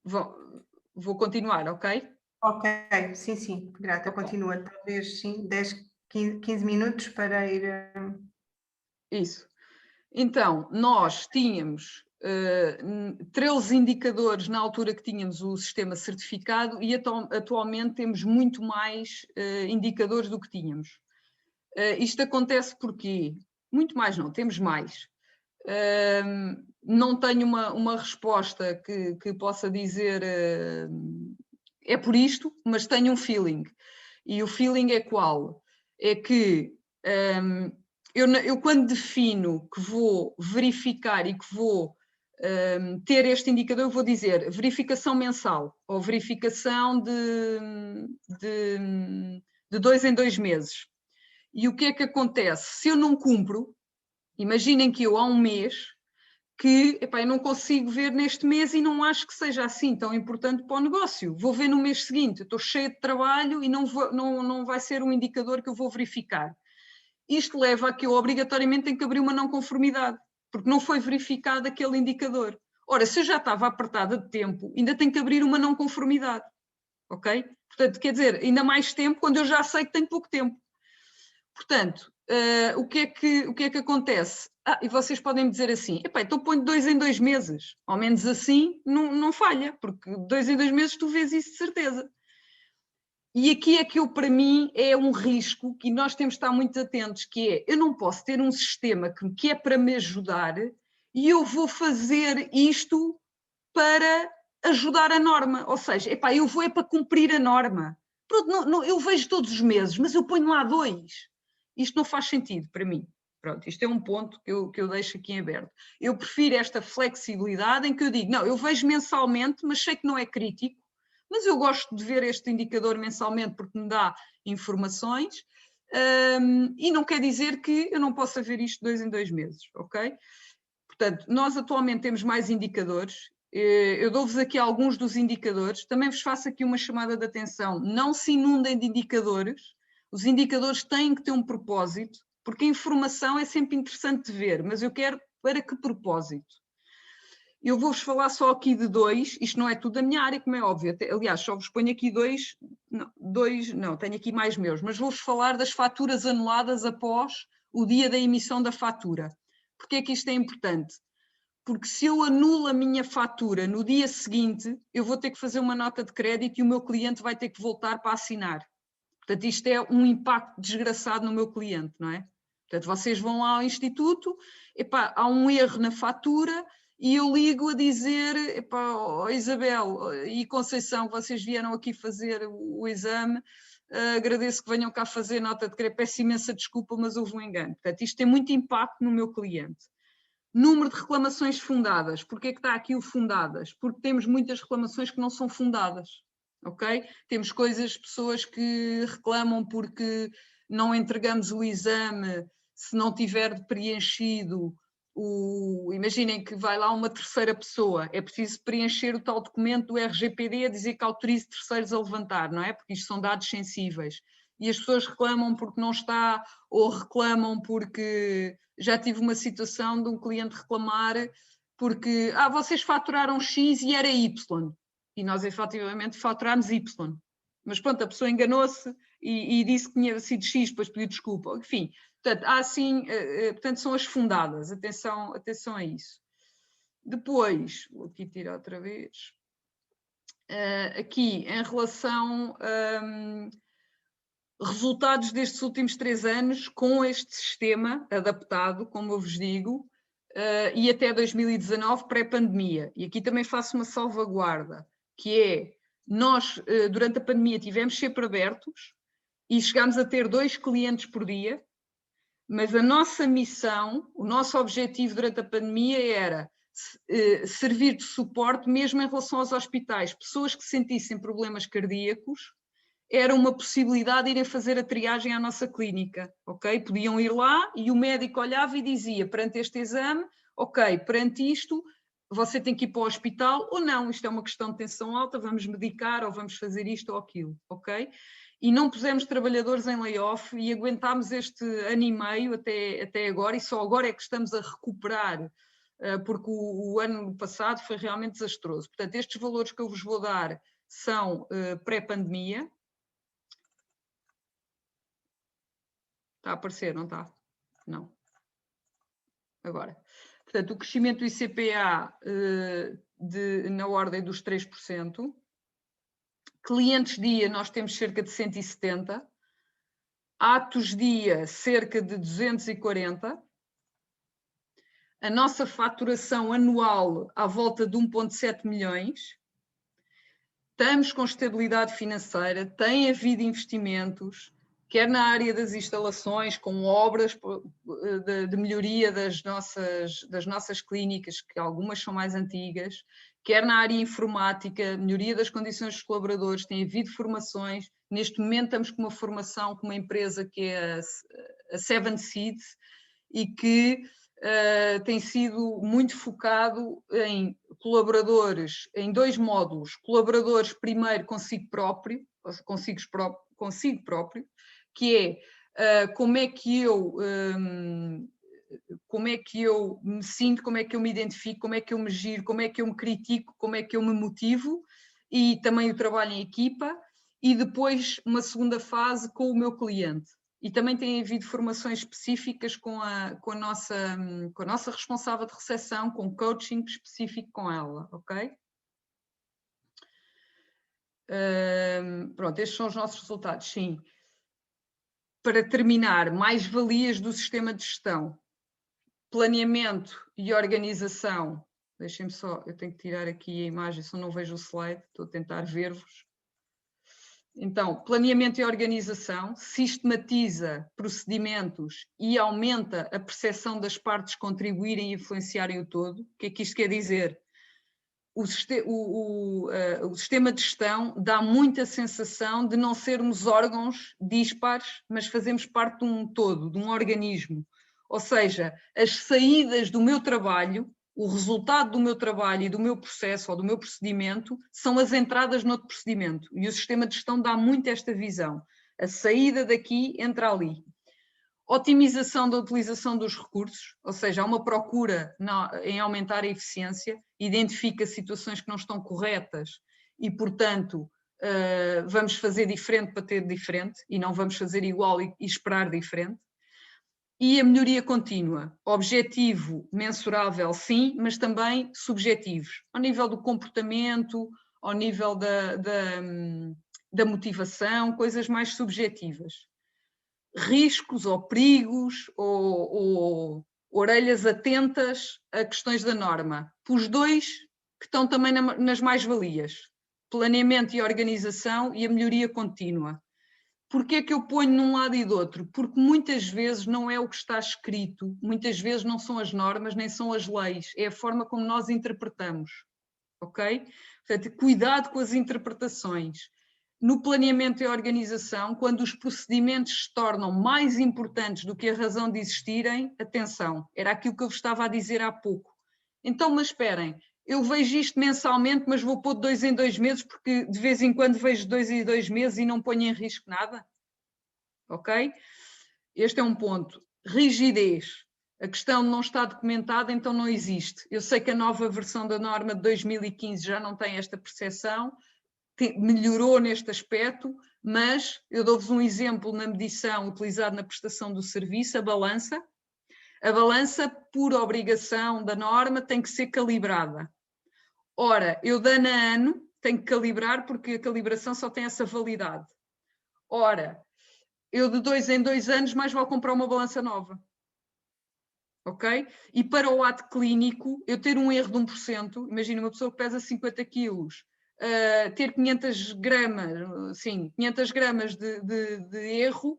vou continuar, ok?
Ok, sim, grata, okay. Continua, talvez sim, 10, 15 minutos para ir...
Isso. Então, nós tínhamos 13 indicadores na altura que tínhamos o sistema certificado e atualmente temos muito mais indicadores do que tínhamos. Isto acontece porque, muito mais não, temos mais. Não tenho uma resposta que possa dizer é por isto, mas tenho um feeling. E o feeling é qual? É que eu quando defino que vou verificar e que vou ter este indicador, eu vou dizer verificação mensal ou verificação de 2 em 2 meses. E o que é que acontece? Se eu não cumpro, imaginem que eu há um mês que epá, eu não consigo ver neste mês e não acho que seja assim tão importante para o negócio. Vou ver no mês seguinte, eu estou cheia de trabalho e não vai ser um indicador que eu vou verificar. Isto leva a que eu obrigatoriamente tenho que abrir uma não conformidade, porque não foi verificado aquele indicador. Ora, se eu já estava apertada de tempo, ainda tenho que abrir uma não conformidade, ok? Portanto, quer dizer, ainda mais tempo quando eu já sei que tenho pouco tempo. Portanto, o que é que acontece? E vocês podem me dizer assim, epá, então põe de 2 em 2 meses, ao menos assim não falha, porque de 2 em 2 meses tu vês isso de certeza. E aqui é que para mim é um risco que nós temos de estar muito atentos, que é, eu não posso ter um sistema que é para me ajudar e eu vou fazer isto para ajudar a norma, ou seja, epá, eu vou para cumprir a norma. Pronto, eu vejo todos os meses, mas eu ponho lá 2. Isto não faz sentido para mim. Pronto, isto é um ponto que eu deixo aqui em aberto. Eu prefiro esta flexibilidade em que eu digo, não, eu vejo mensalmente, mas sei que não é crítico, mas eu gosto de ver este indicador mensalmente porque me dá informações e não quer dizer que eu não possa ver isto 2 em 2 meses, ok? Portanto, nós atualmente temos mais indicadores. Eu dou-vos aqui alguns dos indicadores. Também vos faço aqui uma chamada de atenção. Não se inundem de indicadores. Os indicadores têm que ter um propósito, porque a informação é sempre interessante de ver, mas eu quero para que propósito? Eu vou-vos falar só aqui de 2, isto não é tudo da minha área, como é óbvio, aliás, só vos ponho aqui 2, não, tenho aqui mais meus, mas vou-vos falar das faturas anuladas após o dia da emissão da fatura. Porquê é que isto é importante? Porque se eu anulo a minha fatura no dia seguinte, eu vou ter que fazer uma nota de crédito e o meu cliente vai ter que voltar para assinar. Portanto, isto é um impacto desgraçado no meu cliente, não é? Portanto, vocês vão lá ao instituto, epá, há um erro na fatura e eu ligo a dizer, epá, oh, Isabel e Conceição, vocês vieram aqui fazer o exame, agradeço que venham cá fazer nota de crédito, peço imensa desculpa, mas houve um engano. Portanto, isto tem muito impacto no meu cliente. Número de reclamações fundadas. Porquê é que está aqui o fundadas? Porque temos muitas reclamações que não são fundadas, ok? Temos pessoas que reclamam porque não entregamos o exame se não tiver preenchido imaginem que vai lá uma terceira pessoa, é preciso preencher o tal documento do RGPD a dizer que autorize terceiros a levantar, não é? Porque isto são dados sensíveis. E as pessoas reclamam porque não está, ou reclamam porque já tive uma situação de um cliente reclamar porque vocês faturaram X e era Y. E nós efetivamente faturámos Y. Mas pronto, a pessoa enganou-se e disse que tinha sido X, depois pediu desculpa. Enfim, portanto, portanto são as fundadas. Atenção a isso. Depois, vou aqui tirar outra vez. Aqui, em relação resultados destes últimos 3 anos com este sistema adaptado, como eu vos digo, e até 2019, pré-pandemia. E aqui também faço uma salvaguarda, que é, nós durante a pandemia tivemos sempre abertos e chegámos a ter 2 clientes por dia, mas a nossa missão, o nosso objetivo durante a pandemia era servir de suporte mesmo em relação aos hospitais, pessoas que sentissem problemas cardíacos, era uma possibilidade de irem fazer a triagem à nossa clínica, ok? Podiam ir lá e o médico olhava e dizia, perante este exame, ok, perante isto, você tem que ir para o hospital ou não, isto é uma questão de tensão alta, vamos medicar ou vamos fazer isto ou aquilo, ok? E não pusemos trabalhadores em layoff e aguentámos este ano e meio até agora, e só agora é que estamos a recuperar, porque o ano passado foi realmente desastroso. Portanto, estes valores que eu vos vou dar são pré-pandemia. Está a aparecer, não está? Não. Agora. Portanto, o crescimento do ICPA na ordem dos 3%. Clientes dia, nós temos cerca de 170. Atos dia, cerca de 240. A nossa faturação anual à volta de 1,7 milhões. Estamos com estabilidade financeira, tem havido investimentos, quer na área das instalações, com obras de melhoria das nossas clínicas, que algumas são mais antigas, quer na área informática, melhoria das condições dos colaboradores, tem havido formações. Neste momento estamos com uma formação com uma empresa que é a Seven Seeds e que tem sido muito focado em colaboradores, em 2 módulos. Colaboradores, primeiro, consigo próprio, que é como é que eu me sinto, como é que eu me identifico, como é que eu me giro, como é que eu me critico, como é que eu me motivo, e também o trabalho em equipa, e depois uma segunda fase com o meu cliente. E também tem havido formações específicas com a nossa responsável de recepção, com coaching específico com ela, ok? Pronto, estes são os nossos resultados, sim. Para terminar, mais-valias do sistema de gestão. Planeamento e organização. Deixem-me só, eu tenho que tirar aqui a imagem, senão não vejo o slide, estou a tentar ver-vos. Então, planeamento e organização, sistematiza procedimentos e aumenta a percepção das partes contribuírem e influenciarem o todo. O que é que isto quer dizer? O sistema de gestão dá muita sensação de não sermos órgãos dispares, mas fazemos parte de um todo, de um organismo. Ou seja, as saídas do meu trabalho, o resultado do meu trabalho e do meu processo ou do meu procedimento são as entradas noutro procedimento. E o sistema de gestão dá muito esta visão. A saída daqui entra ali. Otimização da utilização dos recursos, ou seja, há uma procura em aumentar a eficiência, identifica situações que não estão corretas e, portanto, vamos fazer diferente para ter diferente e não vamos fazer igual e esperar diferente. E a melhoria contínua, objetivo mensurável sim, mas também subjetivos, ao nível do comportamento, ao nível da motivação, coisas mais subjetivas. Riscos ou perigos ou orelhas atentas a questões da norma. Os 2 que estão também nas mais-valias, planeamento e organização e a melhoria contínua. Porquê é que eu ponho num lado e do outro? Porque muitas vezes não é o que está escrito, muitas vezes não são as normas, nem são as leis, é a forma como nós interpretamos, ok? Portanto, cuidado com as interpretações. No planeamento e organização, quando os procedimentos se tornam mais importantes do que a razão de existirem, atenção, era aquilo que eu vos estava a dizer há pouco. Então, mas esperem, eu vejo isto mensalmente, mas vou pôr de 2 em 2 meses, porque de vez em quando vejo 2 em 2 meses e não ponho em risco nada. Ok? Este é um ponto. Rigidez. A questão não está documentada, então não existe. Eu sei que a nova versão da norma de 2015 já não tem esta percepção, melhorou neste aspecto, mas eu dou-vos um exemplo na medição utilizada na prestação do serviço, a balança. A balança, por obrigação da norma, tem que ser calibrada. Ora, eu de ano a ano tenho que calibrar porque a calibração só tem essa validade. Ora, eu de 2 em 2 anos mais vou comprar uma balança nova. Ok? E para o ato clínico, eu ter um erro de 1%, imagina uma pessoa que pesa 50 quilos, ter 500 gramas, sim, 500 gramas de erro,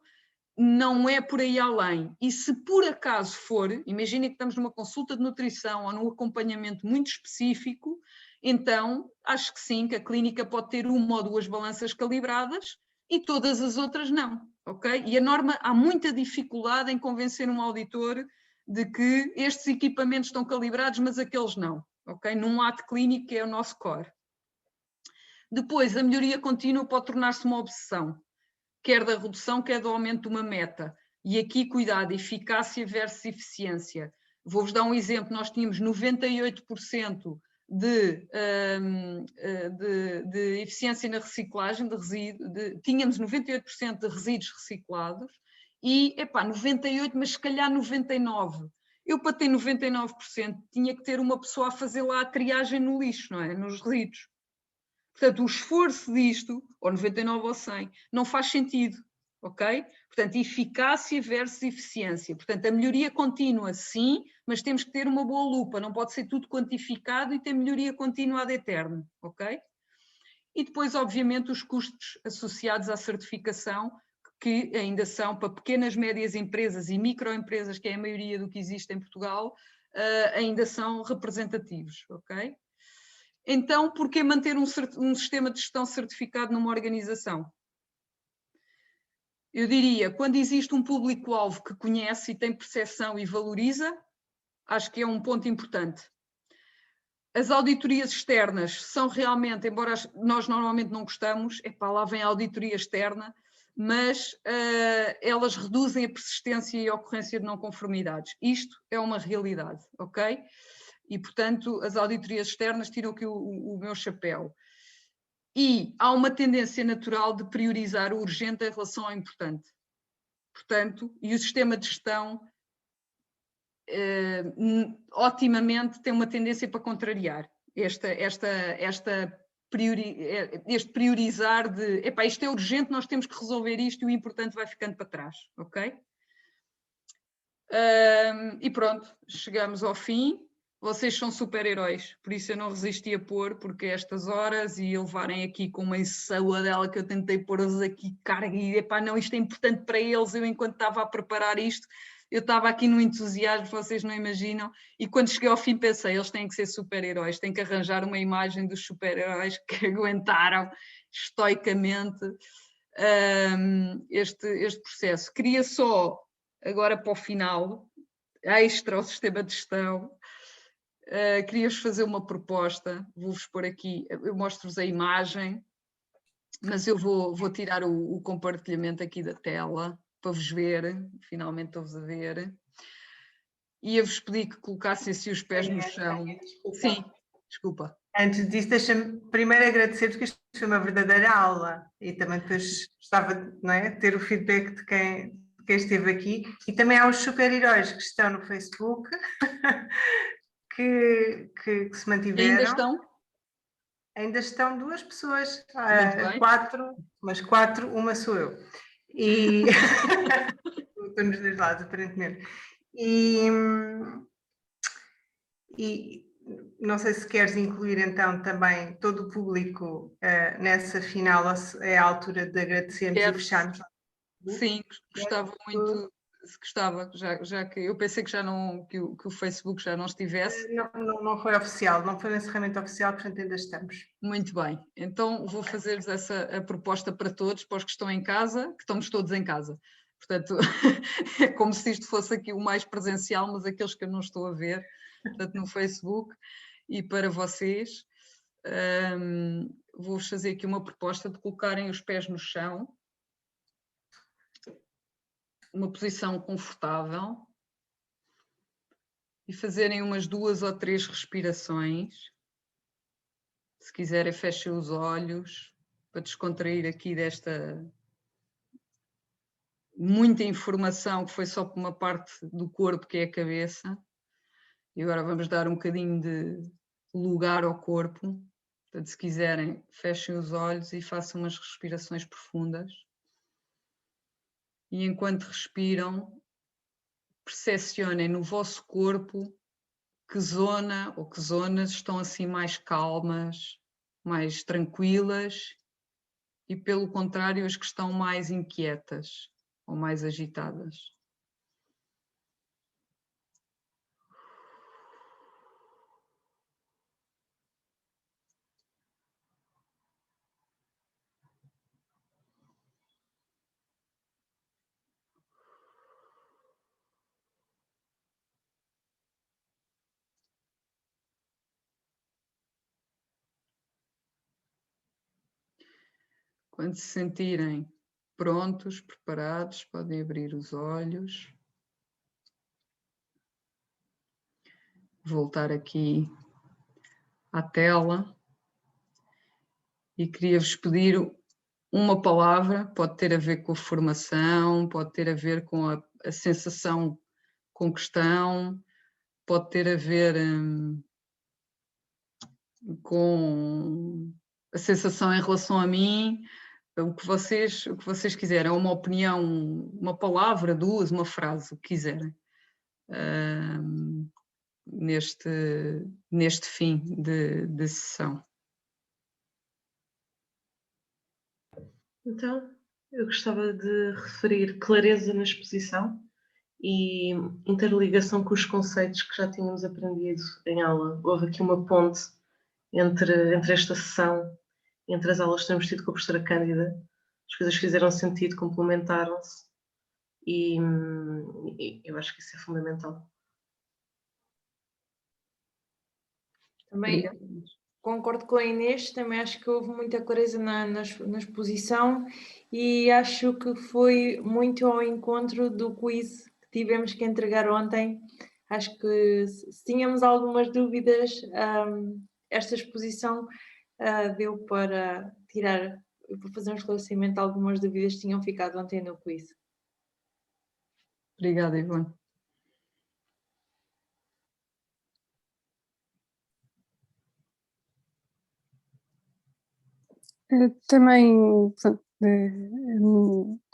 não é por aí além. E se por acaso for, imaginem que estamos numa consulta de nutrição ou num acompanhamento muito específico, então acho que sim, que a clínica pode ter 1 ou 2 balanças calibradas e todas as outras não, ok? E a norma, há muita dificuldade em convencer um auditor de que estes equipamentos estão calibrados, mas aqueles não, ok? Num ato clínico que é o nosso core. Depois, a melhoria contínua pode tornar-se uma obsessão, quer da redução, quer do aumento de uma meta. E aqui, cuidado, eficácia versus eficiência. Vou-vos dar um exemplo, nós tínhamos 98% de eficiência na reciclagem de resíduos, tínhamos 98% de resíduos reciclados e, 98%, mas se calhar 99%. Eu, para ter 99%, tinha que ter uma pessoa a fazer lá a triagem no lixo, não é? Nos resíduos. Portanto, o esforço disto, ou 99 ou 100, não faz sentido, ok? Portanto, eficácia versus eficiência. Portanto, a melhoria contínua, sim, mas temos que ter uma boa lupa, não pode ser tudo quantificado e ter melhoria contínua ad eterno, ok? E depois, obviamente, os custos associados à certificação, que ainda são para pequenas, médias empresas e microempresas, que é a maioria do que existe em Portugal, ainda são representativos, ok? Então, por que manter um sistema de gestão certificado numa organização? Eu diria, quando existe um público-alvo que conhece e tem percepção e valoriza, acho que é um ponto importante. As auditorias externas são realmente, embora nós normalmente não gostamos, lá vem a auditoria externa, mas elas reduzem a persistência e a ocorrência de não conformidades. Isto é uma realidade, ok? E, portanto, as auditorias externas tiram aqui o meu chapéu. E há uma tendência natural de priorizar o urgente em relação ao importante. Portanto, e o sistema de gestão otimamente tem uma tendência para contrariar este priorizar de isto é urgente, nós temos que resolver isto e o importante vai ficando para trás, ok? E pronto, chegamos ao fim. Vocês são super-heróis, por isso eu não resisti a pôr, porque estas horas e levarem aqui com uma ensaladela que eu tentei pôr-os aqui carga e não, isto é importante para eles. Eu, enquanto estava a preparar isto, eu estava aqui no entusiasmo, vocês não imaginam, e quando cheguei ao fim pensei, eles têm que ser super-heróis, têm que arranjar uma imagem dos super-heróis que aguentaram estoicamente este processo. Queria só, agora para o final, extra ao sistema de gestão, queria-vos fazer uma proposta, vou-vos pôr aqui, eu mostro-vos a imagem, mas eu vou tirar o compartilhamento aqui da tela, para vos ver, finalmente estou-vos a ver. Ia-vos pedir que colocassem assim os pés no chão.
Desculpa.
Sim, desculpa.
Antes disso, deixa-me primeiro agradecer-vos, que isto foi uma verdadeira aula, e também depois gostava de ter o feedback de quem esteve aqui, e também aos super-heróis que estão no Facebook, que se mantiveram.
E ainda estão?
Ainda estão 2 pessoas, 4, mas 4, uma sou eu. E estou nos 2 lados, aparentemente. E não sei se queres incluir então também todo o público nessa final, é a altura de agradecermos e fecharmos.
Sim, gostava muito, se gostava, já que eu pensei que já não, que o Facebook já não estivesse.
Não foi oficial, não foi um encerramento oficial, portanto ainda estamos.
Muito bem, então vou fazer-vos a proposta para todos, para os que estão em casa, que estamos todos em casa. Portanto, é como se isto fosse aqui o mais presencial, mas aqueles que eu não estou a ver, portanto, no Facebook. E para vocês, vou-vos fazer aqui uma proposta de colocarem os pés no chão, uma posição confortável, e fazerem umas 2 ou 3 respirações. Se quiserem, fechem os olhos para descontrair aqui desta muita informação que foi só por uma parte do corpo, que é a cabeça. E agora vamos dar um bocadinho de lugar ao corpo. Portanto, se quiserem, fechem os olhos e façam umas respirações profundas. E enquanto respiram, percepcionem no vosso corpo que zona ou que zonas estão assim mais calmas, mais tranquilas, e pelo contrário as que estão mais inquietas ou mais agitadas. Quando se sentirem prontos, preparados, podem abrir os olhos. Voltar aqui à tela. E queria-vos pedir uma palavra, pode ter a ver com a formação, pode ter a ver com a sensação com que estão, pode ter a ver com a sensação em relação a mim, o que vocês quiserem, uma opinião, uma palavra, 2, uma frase, o que quiserem, neste fim de sessão.
Então, eu gostava de referir clareza na exposição e interligação com os conceitos que já tínhamos aprendido em aula. Houve aqui uma ponte entre esta sessão, entre as aulas que temos tido com a professora Cândida. As coisas fizeram sentido, complementaram-se e eu acho que isso é fundamental.
Também concordo com a Inês, também acho que houve muita clareza na exposição e acho que foi muito ao encontro do quiz que tivemos que entregar ontem. Acho que se tínhamos algumas dúvidas, esta exposição deu para tirar, para fazer um esclarecimento de algumas dúvidas que tinham ficado ontem no quiz.
Obrigada, Ivone.
Também, portanto,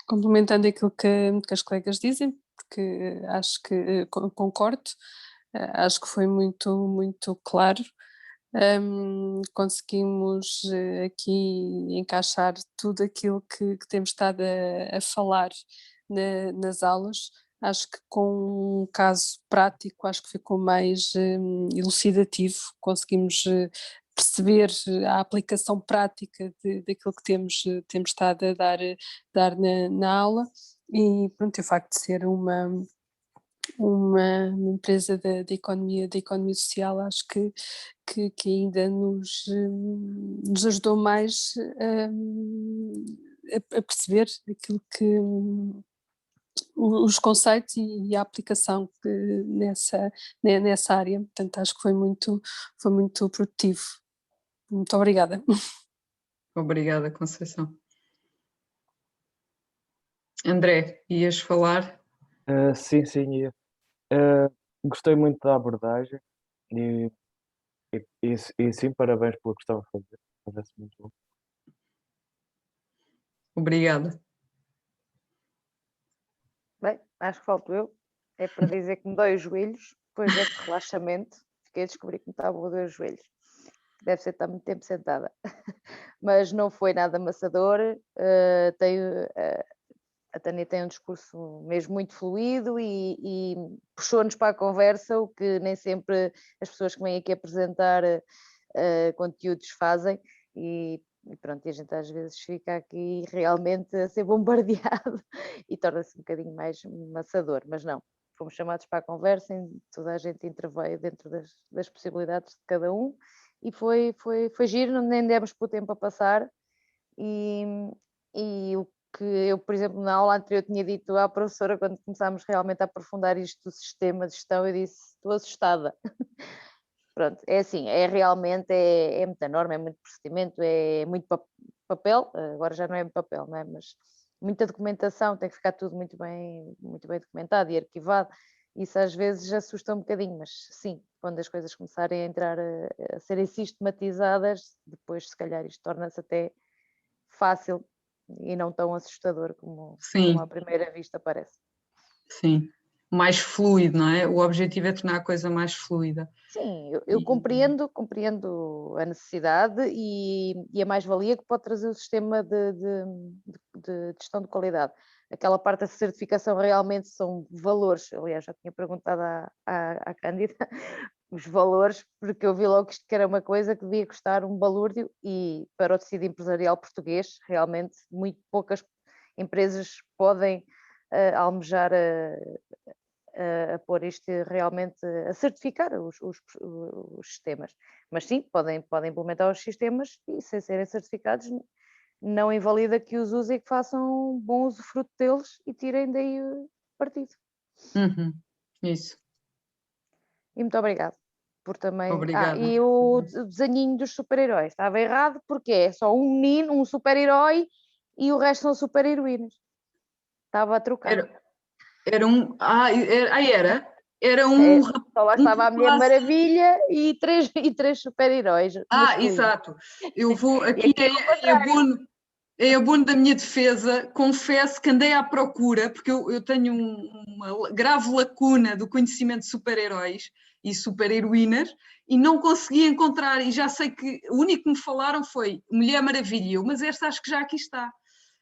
complementando aquilo que as colegas dizem, porque acho que concordo, acho que foi muito claro. Conseguimos aqui encaixar tudo aquilo que temos estado a falar nas aulas. Acho que com um caso prático, acho que ficou mais elucidativo, conseguimos perceber a aplicação prática daquilo que temos estado a dar na aula, e pronto, o facto de ser uma empresa da economia social, acho que ainda nos ajudou mais a perceber aquilo que os conceitos e a aplicação nessa área. Portanto, acho que foi muito produtivo. Muito obrigada.
Obrigada, Conceição. André, ias falar?
Sim, ia. Gostei muito da abordagem e sim, parabéns pelo que estava a fazer. Parece muito bom.
Obrigada.
Bem, acho que falto eu. É para dizer que me dói os joelhos, depois deste relaxamento, fiquei a descobrir que me estava a doer os joelhos. Deve ser estar muito tempo sentada. Mas não foi nada amassador. A Tânia tem um discurso mesmo muito fluido e puxou-nos para a conversa, o que nem sempre as pessoas que vêm aqui apresentar conteúdos fazem. E pronto, e a gente às vezes fica aqui realmente a ser bombardeado e torna-se um bocadinho mais amassador, mas não, fomos chamados para a conversa, toda a gente interveio dentro das possibilidades de cada um e foi giro, nem demos por tempo a passar e o que eu, por exemplo, na aula anterior tinha dito à professora, quando começámos realmente a aprofundar isto do sistema de gestão, eu disse, estou assustada. Pronto, é assim, realmente é muita norma, é muito procedimento, é muito papel, agora já não é papel, não é? Mas muita documentação, tem que ficar tudo muito bem documentado e arquivado. Isso às vezes assusta um bocadinho, mas sim, quando as coisas começarem a entrar a serem sistematizadas, depois se calhar isto torna-se até fácil e não tão assustador como à primeira vista parece.
Sim, mais fluido, não é? O objetivo é tornar a coisa mais fluida.
Sim, eu compreendo a necessidade e a mais-valia que pode trazer o sistema de gestão de qualidade. Aquela parte da certificação realmente são valores, aliás já tinha perguntado à Cândida os valores, porque eu vi logo que era uma coisa que devia custar um balúrdio e para o tecido empresarial português realmente muito poucas empresas podem almejar a pôr isto realmente, a certificar os sistemas. Mas sim, podem implementar os sistemas e sem serem certificados não invalida que os usem e que façam bom usufruto deles e tirem daí partido.
Isso.
E muito obrigada por também...
Obrigada.
E o desenhinho dos super-heróis estava errado porque é só um menino, um super-herói e o resto são super-heroínas. Estava a trocar.
Era um... Era um...
Só lá estava a Mulher Maravilha e três super-heróis.
Exato. Eu vou aqui é abono da minha defesa, confesso que andei à procura, porque eu tenho uma grave lacuna do conhecimento de super-heróis e super-heroínas e não consegui encontrar, e já sei que o único que me falaram foi Mulher Maravilha, mas esta acho que já aqui está.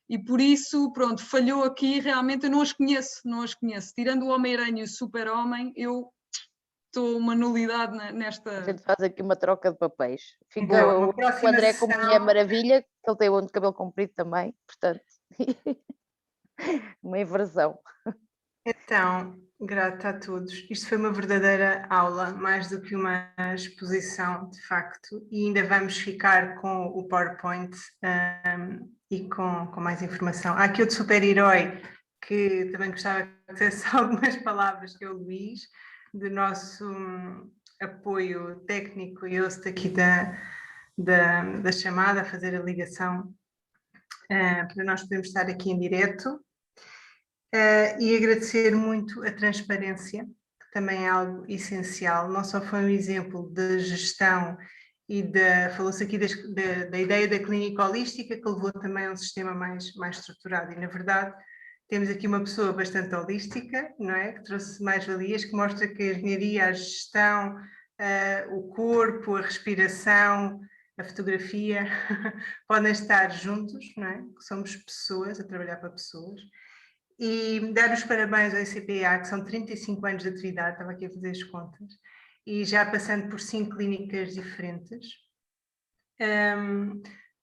E por isso, pronto, falhou aqui, realmente eu não as conheço. Tirando o Homem-Aranha e o Super-Homem, eu estou uma nulidade nesta...
A gente faz aqui uma troca de papéis. Fica o André com Mulher Maravilha, que ele tem o cabelo comprido também, portanto, uma inversão.
Então, grata a todos. Isto foi uma verdadeira aula, mais do que uma exposição, de facto, e ainda vamos ficar com o PowerPoint e com mais informação. Há aqui outro super-herói que também gostava de dizer algumas palavras, que é o Luís, do nosso apoio técnico e host aqui da chamada, a fazer a ligação para nós podermos estar aqui em direto. E agradecer muito a transparência, que também é algo essencial. Não só foi um exemplo de gestão e falou-se aqui da ideia da clínica holística, que levou também a um sistema mais estruturado. E, na verdade, temos aqui uma pessoa bastante holística, não é? Que trouxe mais-valias, que mostra que a engenharia, a gestão, o corpo, a respiração, a fotografia, podem estar juntos, não é? Somos pessoas, a trabalhar para pessoas. E dar os parabéns ao ICPA, que são 35 anos de atividade, estava aqui a fazer as contas, e já passando por 5 clínicas diferentes.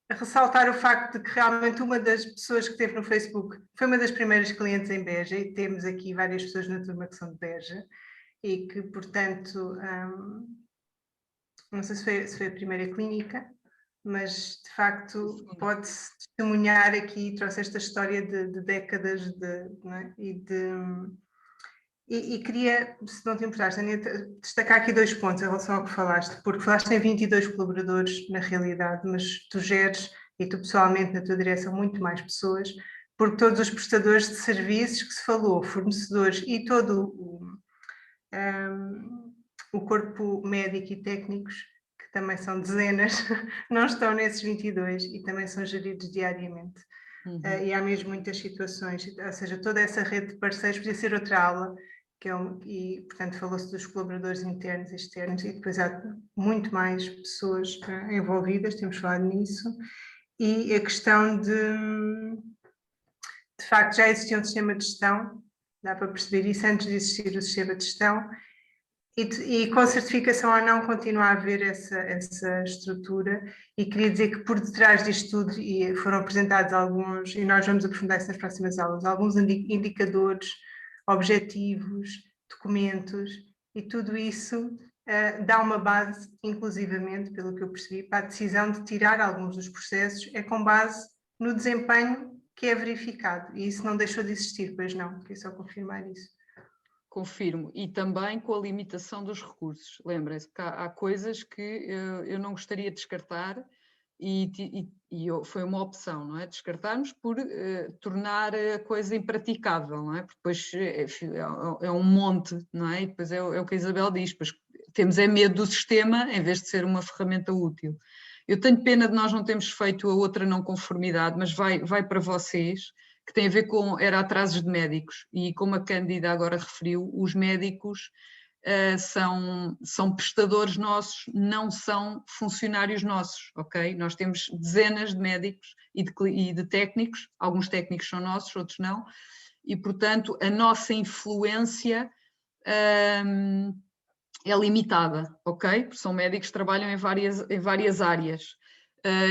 Ressaltar o facto de que realmente uma das pessoas que esteve no Facebook foi uma das primeiras clientes em Beja, e temos aqui várias pessoas na turma que são de Beja, e que, portanto, não sei se foi a primeira clínica, mas de facto pode-se testemunhar aqui, trouxe esta história de décadas não é? E queria, se não te importaste, Tânia, destacar aqui 2 pontos em relação ao que falaste, porque falaste em 22 colaboradores na realidade, mas tu geres, e tu pessoalmente na tua direção, muito mais pessoas, porque todos os prestadores de serviços que se falou, fornecedores e todo o corpo médico e técnicos, que também são dezenas, não estão nesses 22 e também são geridos diariamente. E há mesmo muitas situações, ou seja, toda essa rede de parceiros podia ser outra aula, e portanto falou-se dos colaboradores internos e externos, e depois há muito mais pessoas envolvidas, temos falado nisso, e a questão de facto já existia um sistema de gestão, dá para perceber isso antes de existir o sistema de gestão, e com certificação ou não continua a haver essa estrutura, e queria dizer que por detrás disto tudo, e foram apresentados alguns, e nós vamos aprofundar isso nas próximas aulas, alguns indicadores, objetivos, documentos, e tudo isso dá uma base, inclusivamente, pelo que eu percebi, para a decisão de tirar alguns dos processos, é com base no desempenho que é verificado, e isso não deixou de existir, pois não, queria só confirmar isso.
Confirmo, e também com a limitação dos recursos. Lembrem-se que há coisas que eu não gostaria de descartar e foi uma opção, não é? Descartarmos por tornar a coisa impraticável, não é? Porque depois é um monte, não é? E depois é o que a Isabel diz, depois temos medo do sistema em vez de ser uma ferramenta útil. Eu tenho pena de nós não termos feito a outra não conformidade, mas vai para vocês, que tem a ver com atrasos de médicos, e como a Cândida agora referiu, os médicos são prestadores nossos, não são funcionários nossos, ok? Nós temos dezenas de médicos e de técnicos, alguns técnicos são nossos, outros não, e portanto a nossa influência é limitada, ok? Porque são médicos que trabalham em várias áreas.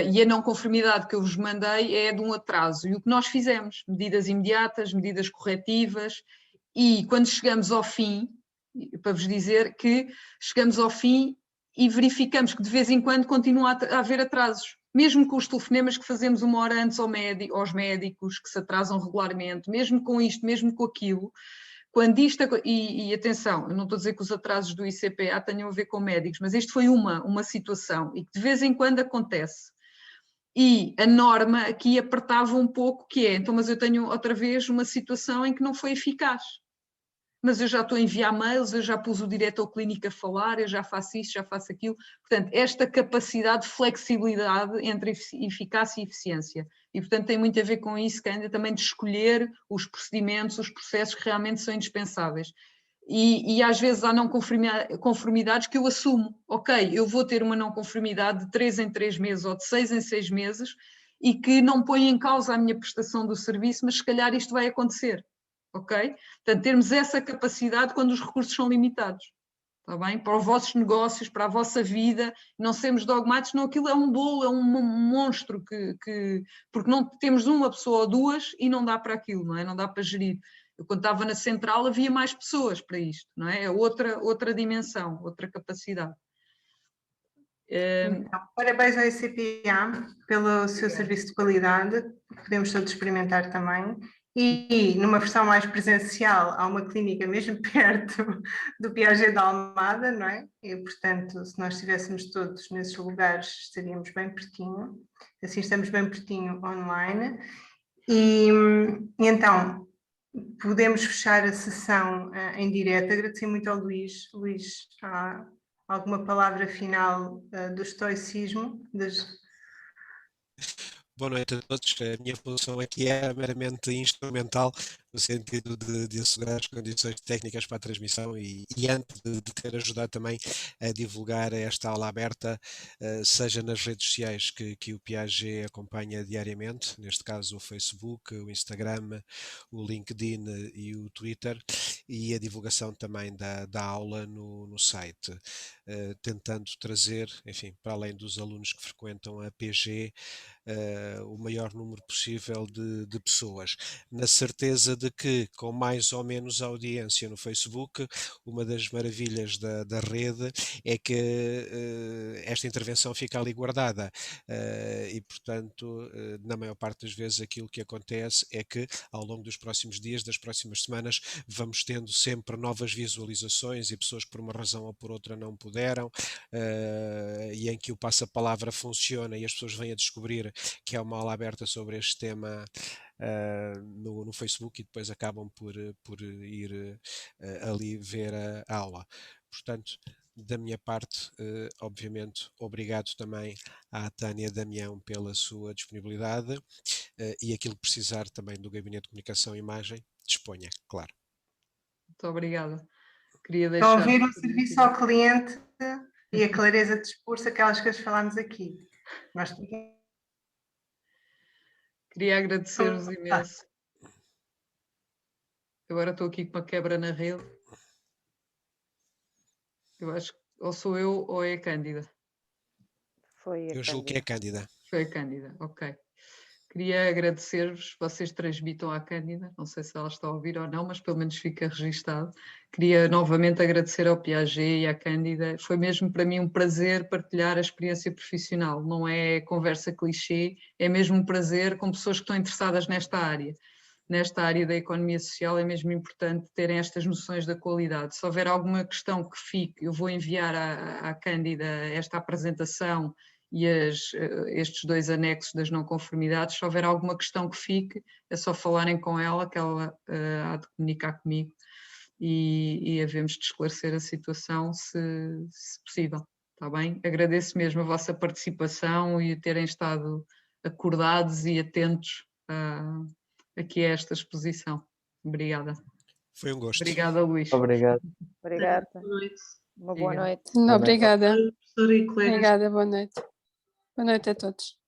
E a não conformidade que eu vos mandei é de um atraso. E o que nós fizemos? Medidas imediatas, medidas corretivas, e quando chegamos ao fim, para vos dizer que chegamos ao fim e verificamos que de vez em quando continua a haver atrasos. Mesmo com os telefonemas que fazemos 1 hora antes aos médicos, que se atrasam regularmente, mesmo com isto, mesmo com aquilo, quando isto, e atenção, eu não estou a dizer que os atrasos do ICPA tenham a ver com médicos, mas isto foi uma situação e que de vez em quando acontece. E a norma aqui apertava um pouco, que é, então, mas eu tenho outra vez uma situação em que não foi eficaz. Mas eu já estou a enviar mails, eu já pus o diretor clínico a falar, eu já faço isso, já faço aquilo. Portanto, esta capacidade de flexibilidade entre eficácia e eficiência. E, portanto, tem muito a ver com isso, que ainda também de escolher os procedimentos, os processos que realmente são indispensáveis. E às vezes há não conformidades que eu assumo. Ok, eu vou ter uma não conformidade de 3 em 3 meses ou de 6 em 6 meses e que não põe em causa a minha prestação do serviço, mas se calhar isto vai acontecer. Ok? Portanto, termos essa capacidade quando os recursos são limitados. Está bem? Para os vossos negócios, para a vossa vida, não sermos dogmáticos, não, aquilo é um bolo, é um monstro, porque não temos uma pessoa ou duas e não dá para aquilo, não é? Não dá para gerir. Eu, quando estava na central, havia mais pessoas para isto, não é? É outra dimensão, outra capacidade.
Então, parabéns ao ICPA pelo seu serviço de qualidade, que podemos todos experimentar também. E numa versão mais presencial, há uma clínica mesmo perto do Piaget da Almada, não é? E, portanto, se nós estivéssemos todos nesses lugares, estaríamos bem pertinho. Assim, estamos bem pertinho online. E então, podemos fechar a sessão em direto. Agradecer muito ao Luís. Luís, há alguma palavra final do estoicismo?
Boa noite a todos. A minha função aqui é meramente instrumental, no sentido de assegurar as condições técnicas para a transmissão e antes de ter ajudado também a divulgar esta aula aberta, seja nas redes sociais que o Piaget acompanha diariamente, neste caso o Facebook, o Instagram, o LinkedIn e o Twitter, e a divulgação também da aula no site, tentando trazer, enfim, para além dos alunos que frequentam a PG, o maior número possível de pessoas, na certeza de que, com mais ou menos audiência no Facebook, uma das maravilhas da rede é que esta intervenção fica ali guardada e, portanto, na maior parte das vezes aquilo que acontece é que, ao longo dos próximos dias, das próximas semanas, vamos tendo sempre novas visualizações e pessoas que por uma razão ou por outra não puderam, e em que o passa-palavra funciona e as pessoas vêm a descobrir que é uma aula aberta sobre este tema no Facebook e depois acabam por ir ali ver a aula. Portanto, da minha parte, obviamente, obrigado também à Tânia Damião pela sua disponibilidade e aquilo que precisar também do Gabinete de Comunicação e Imagem, disponha, claro.
Muito obrigada. Queria
Estão a
deixar...
ouvir o serviço ao cliente e a clareza de discurso, aquelas que falámos aqui. Nós...
Queria agradecer-vos imenso. Agora estou aqui com uma quebra na rede. Eu acho que ou sou eu ou é a Cândida.
Foi a
Eu julgo que é a Cândida.
Foi a Cândida, ok. Queria agradecer-vos, vocês transmitam à Cândida, não sei se ela está a ouvir ou não, mas pelo menos fica registado. Queria novamente agradecer ao Piaget e à Cândida. Foi mesmo para mim um prazer partilhar a experiência profissional. Não é conversa clichê, é mesmo um prazer com pessoas que estão interessadas nesta área. Nesta área da economia social é mesmo importante terem estas noções da qualidade. Se houver alguma questão que fique, eu vou enviar à Cândida esta apresentação e estes 2 anexos das não conformidades. Se houver alguma questão que fique, é só falarem com ela, que ela há de comunicar comigo e havemos de esclarecer a situação se possível, está bem? Agradeço mesmo a vossa participação e terem estado acordados e atentos aqui a esta exposição. Obrigada.
Foi um gosto.
Obrigada, Luís.
Obrigado.
Obrigada.
Boa noite.
Uma boa noite.
Obrigada.
Professora e colegas.
Obrigada, boa noite. Boa noite a todos.